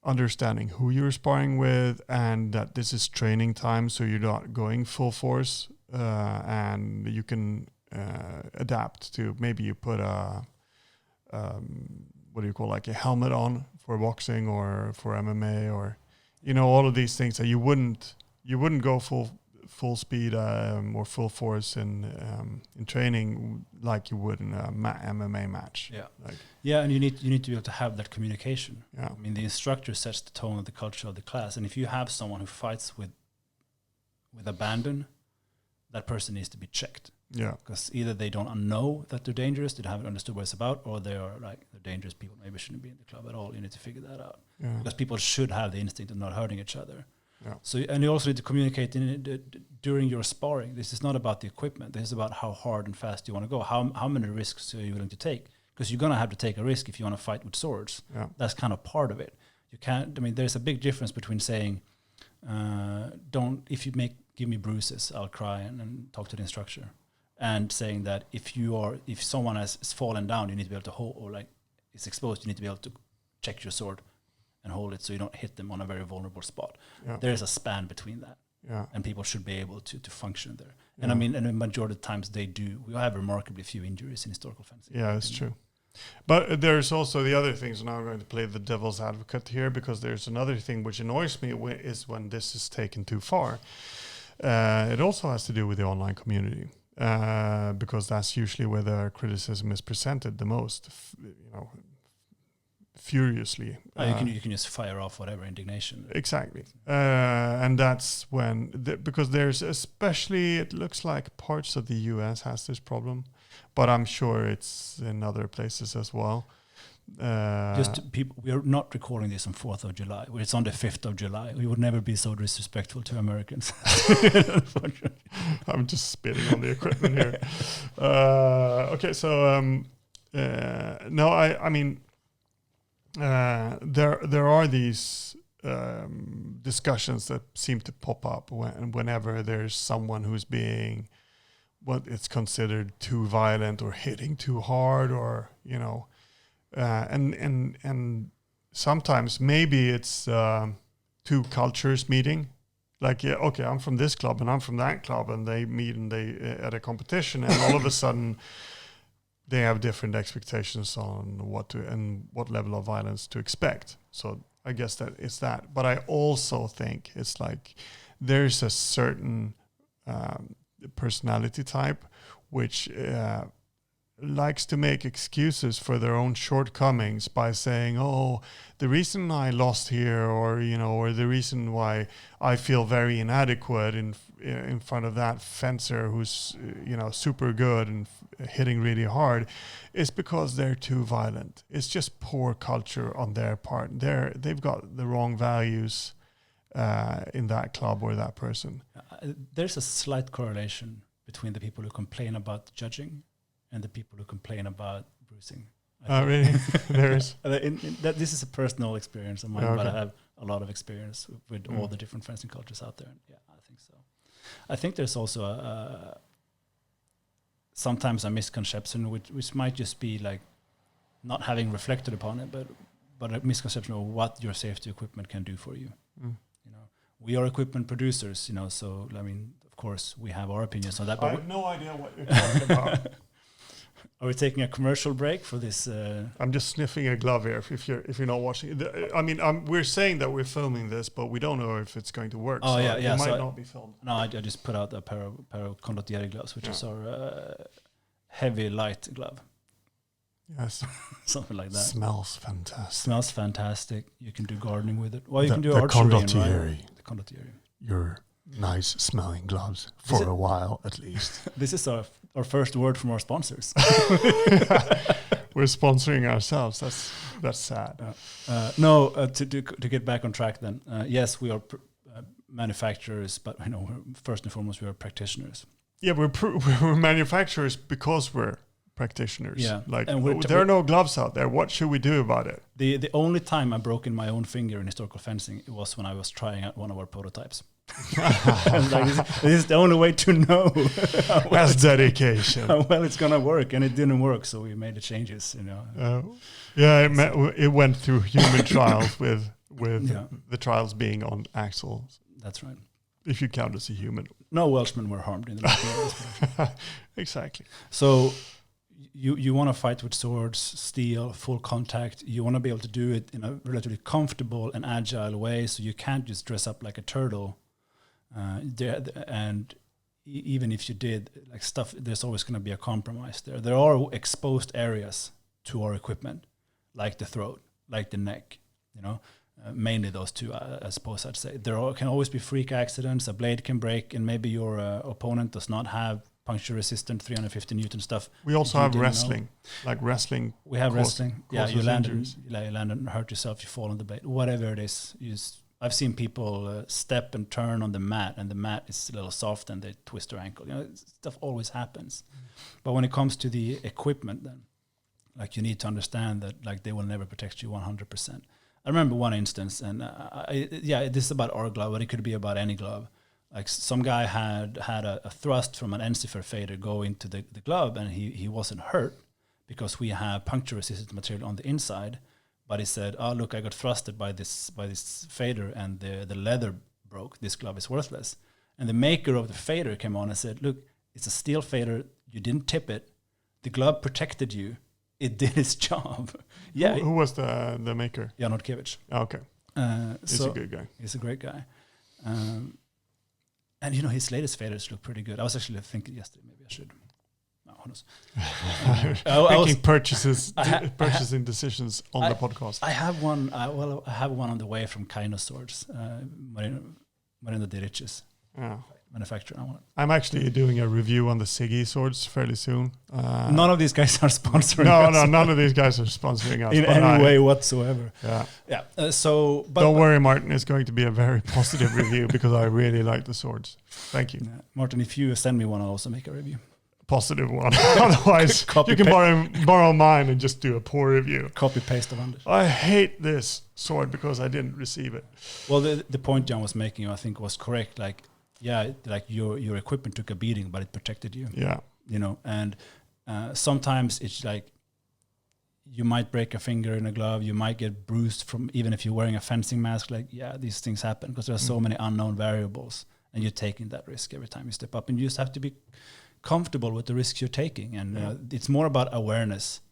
understanding who you're sparring with, and that this is training time, so you're not going full force, and you can adapt to, maybe you put a what do you call, like a helmet on for boxing or for MMA, or, you know, all of these things that you wouldn't go full speed or full force in training like you would in a MMA match.
Yeah,
like,
yeah, and you need to be able to have that communication.
Yeah.
I mean, the instructor sets the tone of the culture of the class, and if you have someone who fights with abandon, that person needs to be checked.
Yeah,
because either they don't know that they're dangerous, they haven't understood what it's about, or they are like, they're dangerous people, maybe shouldn't be in the club at all. You need to figure that out.
Yeah.
Because people should have the instinct of not hurting each other.
Yeah.
So, and you also need to communicate during your sparring. This is not about the equipment. This is about how hard and fast you want to go. How many risks are you willing to take? Because you're gonna have to take a risk if you want to fight with swords.
Yeah.
That's kind of part of it. You can't. I mean, there's a big difference between saying, give me bruises, I'll cry and talk to the instructor, and saying that if someone has fallen down, you need to be able to hold, or like it's exposed, you need to be able to check your sword and hold it so you don't hit them on a very vulnerable spot.
Yeah.
There is a span between that.
Yeah.
And people should be able to function there.
Yeah.
And I mean, and the majority of the times they do. We have remarkably few injuries in historical fencing.
Yeah, it's true. But there's also the other things. Now I'm going to play the devil's advocate here, because there's another thing which annoys me is when this is taken too far. It also has to do with the online community, because that's usually where the criticism is presented the most, furiously.
You can just fire off whatever indignation.
Exactly. And that's when, because there's especially, it looks like parts of the US has this problem, but I'm sure it's in other places as well.
Just people, we are not recording this on 4th of July. It's on the 5th of July. We would never be so disrespectful to Americans.
I'm just spitting on the equipment here. Okay, so no, I mean, there are these discussions that seem to pop up whenever there's someone who's being what it's considered too violent or hitting too hard, or and sometimes maybe it's two cultures meeting. Like, yeah, okay, I'm from this club and I'm from that club, and they meet and they at a competition, and all of a sudden they have different expectations on what level of violence to expect. So I guess that it's that. But I also think it's like there's a certain personality type which likes to make excuses for their own shortcomings by saying, "Oh, the reason I lost here, or the reason why I feel very inadequate in front of that fencer who's super good and hitting really hard, is because they're too violent. It's just poor culture on their part. They've got the wrong values in that club or that person."
There's a slight correlation between the people who complain about judging and the people who complain about bruising.
Really? There is.
This is a personal experience of mine,
Okay.
but I have a lot of experience with all the different fencing cultures out there. Yeah, I think so. I think there's also sometimes a misconception, which might just be like not having reflected upon it, but a misconception of what your safety equipment can do for you. We are equipment producers, so I mean, of course, we have our opinions on that. But
I have no idea what you're talking about.
Are we taking a commercial break for this?
I'm just sniffing a glove here. If you're not watching, I mean, we're saying that we're filming this, but we don't know if it's going to work.
Oh,
so
yeah.
It might
So
not be filmed.
No, I just put out a pair of Contextualizing gloves, which is our heavy light glove.
Yes.
Something like that.
Smells fantastic.
Smells fantastic. You can do gardening with it. Well, you
The-
can do
the
archery.
condottieri.
The condottieri.
Your nice smelling gloves for a while, at least.
This is our first word from our sponsors.
We're sponsoring ourselves. That's sad.
To get back on track then. Yes, we are manufacturers, but first and foremost, we are practitioners.
Yeah, we're manufacturers because we're practitioners.
Yeah,
like
and
there are no gloves out there. What should we do about it?
The only time I broke in my own finger in historical fencing, it was when I was trying out one of our prototypes. This is the only way to know.
That's dedication.
How well it's gonna work, and it didn't work, so we made the changes.
It went through human trials with the trials being on axles.
That's right.
If you count as a human,
no Welshmen were harmed in the
exactly.
So you want to fight with swords, steel, full contact. You want to be able to do it in a relatively comfortable and agile way, so you can't just dress up like a turtle. And even if you did like stuff, there's always going to be a compromise there. There are exposed areas to our equipment, like the throat, like the neck, mainly those two, I suppose I'd say. There can always be freak accidents. A blade can break, and maybe your opponent does not have puncture-resistant 350 Newton stuff.
We also have wrestling, like wrestling.
We have wrestling. Yeah, you land and hurt yourself. You fall on the blade. Whatever it is, I've seen people step and turn on the mat, and the mat is a little soft, and they twist their ankle. Stuff always happens. But when it comes to the equipment, then, like, you need to understand that, like, they will never protect you 100%. I remember one instance, and this is about our glove, but it could be about any glove. Like, some guy had a thrust from an Ensifer fader go into the glove, and he wasn't hurt because we have puncture-resistant material on the inside. But he said, "Oh, look, I got thrusted by this fader, and the leather broke. This glove is worthless." And the maker of the fader came on and said, "Look, it's a steel fader. You didn't tip it. The glove protected you. it did its job. Yeah.
Who was the maker?
Jan Hodkiewicz.
Okay. He's a good guy.
He's a great guy. And his latest faders look pretty good. I was actually thinking yesterday maybe I should. No, who knows?
Making purchasing decisions on the podcast.
I have one. I have one on the way from Kaino Swords, Marina Dirici's manufacturer.
I'm actually doing a review on the Siggy swords fairly soon.
None of these guys are sponsoring us.
No, none of these guys are sponsoring us.
In any way whatsoever.
Yeah.
But
don't worry, Martin. It's going to be a very positive review because I really like the swords. Thank you.
Martin, if you send me one, I'll also make a review.
Positive one. Otherwise, you can borrow mine and just do a poor review.
Copy paste of Anders.
I hate this sword because I didn't receive it.
Well, the point John was making, I think, was correct. Like your equipment took a beating, but it protected you.
Yeah.
And sometimes it's like you might break a finger in a glove, you might get bruised from, even if you're wearing a fencing mask. Like, these things happen because there are so many unknown variables, and you're taking that risk every time you step up, and you just have to be comfortable with the risks you're taking, and it's more about awareness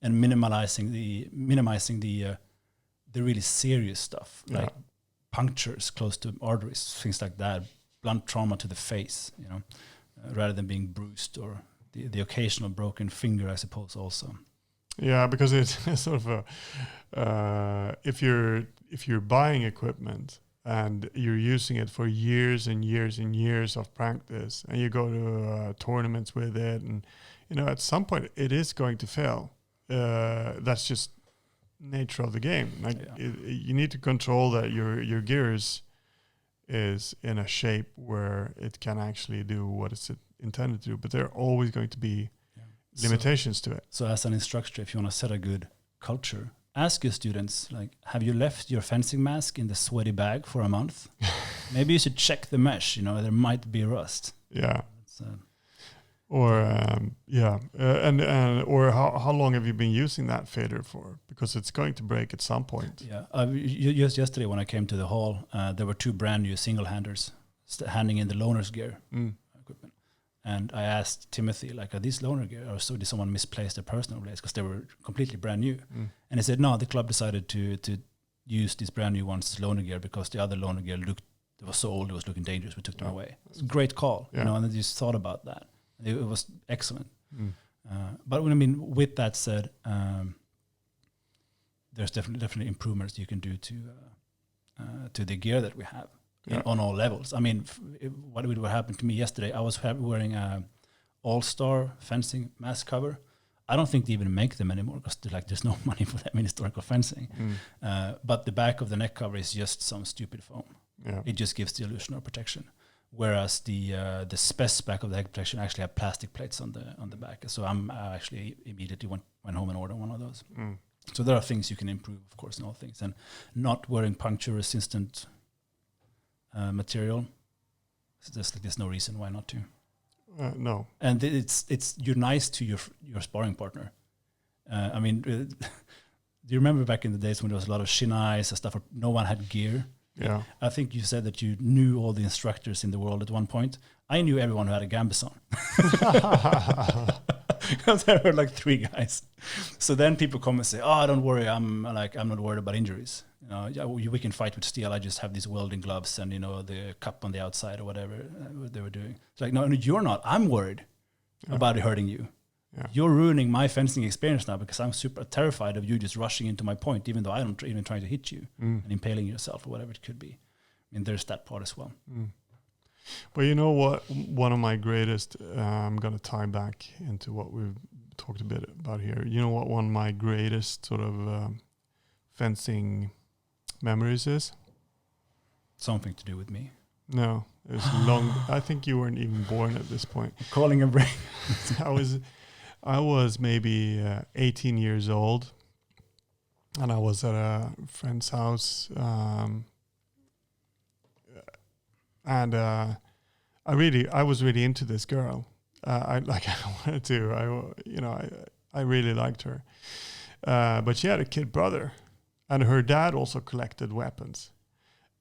and minimizing the really serious stuff, like punctures close to arteries, things like that, blunt trauma to the face, rather than being bruised, or the occasional broken finger, I suppose, also. Yeah,
because it's sort of if you're buying equipment and you're using it for years and years and years of practice, and you go to tournaments with it, and at some point it is going to fail. That's just nature of the game. You need to control that your gear is in a shape where it can actually do what it's intended to do. But there are always going to be limitations to it.
So as an instructor, if you want to set a good culture, ask your students, like, have you left your fencing mask in the sweaty bag for a month? Maybe you should check the mesh, there might be rust.
Yeah. Or how long have you been using that fader for? Because it's going to break at some point.
Yeah. Just yesterday when I came to the hall, there were two brand new single-handers handing in the loaner's gear equipment. And I asked Timothy, like, are these loaner gear, or so did someone misplace their personal blades? Because they were completely brand new. And he said, no, the club decided to use these brand new ones as loaner gear because the other loaner gear it was so old, it was looking dangerous. We took them away. It's a great call, and I just thought about that. It was excellent. But with that said, there's definitely improvements you can do to the gear that we have on all levels. What happened to me yesterday, I was wearing a all-star fencing mask cover. I don't think they even make them anymore because there's no money for them in historical fencing. But the back of the neck cover is just some stupid foam. It just gives the illusion of protection. Whereas the spec back of the head protection actually have plastic plates on the back. So I actually immediately went home and ordered one of those. So there are things you can improve, of course, in all things. And not wearing puncture-resistant material, there's no reason why not to.
No.
And you're nice to your sparring partner. Do you remember back in the days when there was a lot of shinais and stuff where no one had gear?
Yeah.
I think you said that you knew all the instructors in the world at one point. I knew everyone who had a Gambison. Because there were like 3 guys. So then people come and say, "Oh, don't worry, I'm not worried about injuries. We can fight with steel. I just have these welding gloves and the cup on the outside or whatever they were doing." It's like, no, you're not. I'm worried about it hurting you. Yeah. You're ruining my fencing experience now because I'm super terrified of you just rushing into my point, even though I'm even trying to hit you and impaling yourself or whatever it could be. There's that part as well.
But you know what? One of my greatest, I'm going to tie back into what we've talked a bit about here. You know what one of my greatest sort of fencing memories is?
Something to do with me.
No, it was long. I think you weren't even born at this point.
Calling a break.
I was maybe 18 years old, and I was at a friend's house, and I was really into this girl. I wanted to. I really liked her, but she had a kid brother, and her dad also collected weapons,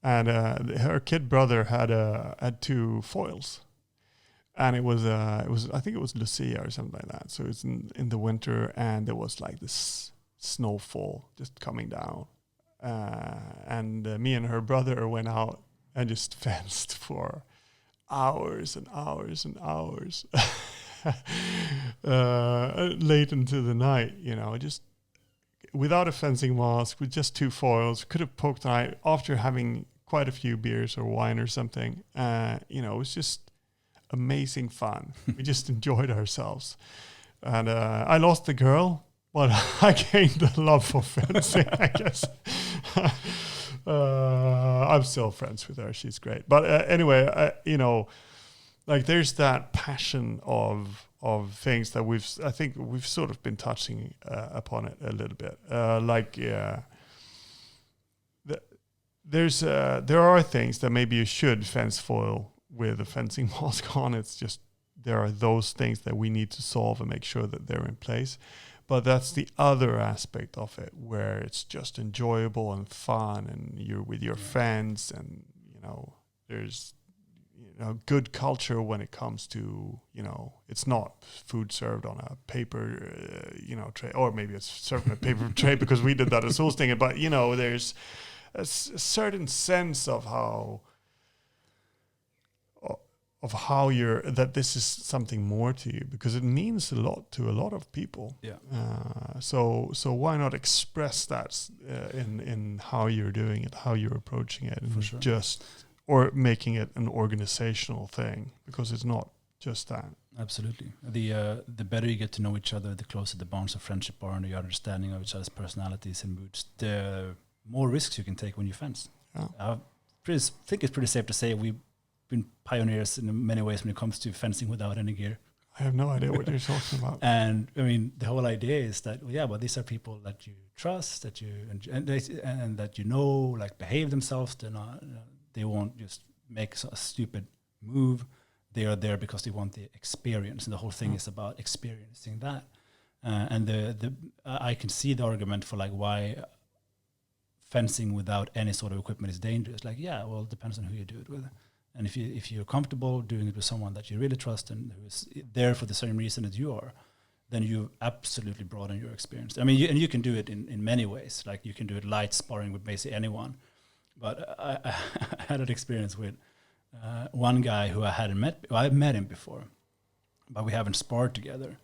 and her kid brother had 2 foils. And it was I think it was Lucia or something like that. So it's in the winter, and there was like this snowfall just coming down, and me and her brother went out and just fenced for hours and hours and hours, late into the night. Just without a fencing mask, with just 2 foils. Could have poked an eye after having quite a few beers or wine or something. It was just amazing fun. We just enjoyed ourselves. And I lost the girl, but I gained a love for fencing, I guess. I'm still friends with her. She's great. But anyway, there's that passion of things that I think we've sort of been touching upon it a little bit. There are things that maybe you should fence foil with a fencing mask on. It's just there are those things that we need to solve and make sure that they're in place. But that's the other aspect of it, where it's just enjoyable and fun, and you're with your friends, and there's good culture when it comes to it's not food served on a paper tray, or maybe it's served on a paper tray because we did that as hosting. But there's a certain sense of how that this is something more to you, because it means a lot to a lot of people.
Yeah.
So why not express that in how you're doing it, how you're approaching it, and or making it an organizational thing, because it's not just that.
Absolutely. The better you get to know each other, the closer the bonds of friendship are, and the understanding of each other's personalities and moods, the more risks you can take when you fence.
Yeah.
I think it's pretty safe to say we've been pioneers in many ways when it comes to fencing without any gear.
I have no idea what you're talking about.
And I mean, the whole idea is that but these are people that you trust, that you and that like behave themselves. They're not. They won't just make a stupid move. They are there because they want the experience, and the whole thing is about experiencing that. And I can see the argument for like why fencing without any sort of equipment is dangerous. Like, it depends on who you do it with. And if you're comfortable doing it with someone that you really trust and who is there for the same reason as you are, then you absolutely broaden your experience. I mean, you can do it in many ways. Like you can do it light sparring with basically anyone. But I had an experience with one guy who I hadn't met. Well, I've met him before, but we haven't sparred together.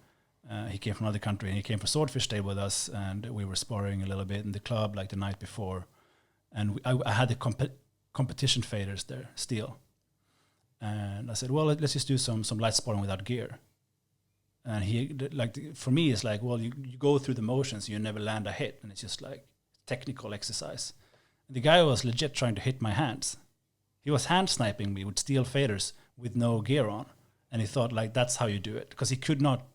He came from another country, and he came for Swordfish Day with us, and we were sparring a little bit in the club like the night before. And I had the competition faders there, steel. And I said, well, let's just do some light sparring without gear. And for me, it's like, well, you go through the motions, you never land a hit, and it's just like technical exercise. And the guy was legit trying to hit my hands. He was hand sniping me with steel faders with no gear on, and he thought like that's how you do it, because he could not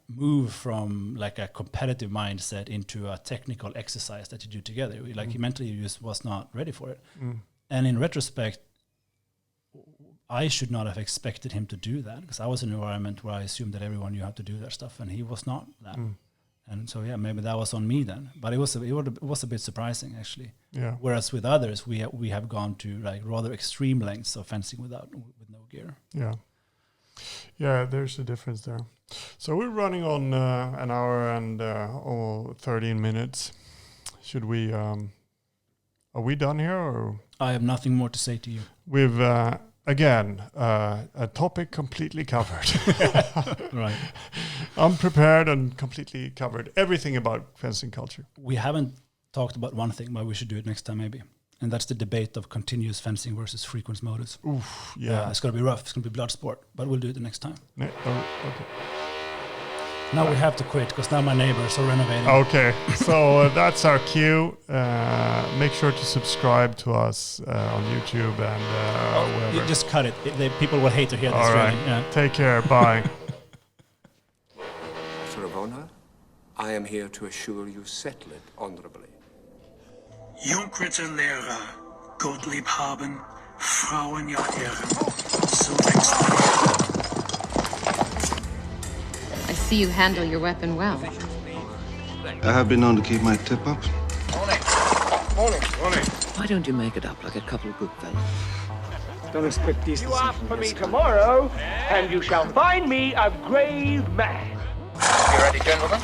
move from like a competitive mindset into a technical exercise that you do together. Like he mentally just was not ready for it. And in retrospect, I should not have expected him to do that, because I was in an environment where I assumed that everyone knew how to do that stuff, and he was not that. And so maybe that was on me then. But it was a bit surprising actually. Yeah. Whereas with others, we have gone to like rather extreme lengths of fencing with no gear.
Yeah. Yeah, there's a difference there. So we're running on an hour and 13 minutes. Should we? Are we done here? Or
I have nothing more to say to you.
We've again a topic completely covered.
Right.
Unprepared and completely covered everything about fencing culture.
We haven't talked about one thing, but we should do it next time maybe. And that's the debate of continuous fencing versus frequent modus.
Oof, yeah.
It's going to be rough. It's going to be blood sport, but we'll do it the next time.
Okay.
Now we have to quit because now my neighbors are renovating.
Okay, so that's our cue. Make sure to subscribe to us on YouTube and wherever.
You just cut it. People will hate to hear this.
All right.
Really. Yeah.
Take care. Bye.
Matter of honor, I am here to assure you settle it honorably.
Junkritte Lehrer, Gottlieb haben, Frauen ja Ehren. So extra.
I see you handle your weapon well.
I have been known to keep my tip up.
Morning. Morning.
Why don't you make it up like a couple of good fellows?
Don't expect these.
You ask for me tomorrow, and you shall find me a grave man. You ready, gentlemen?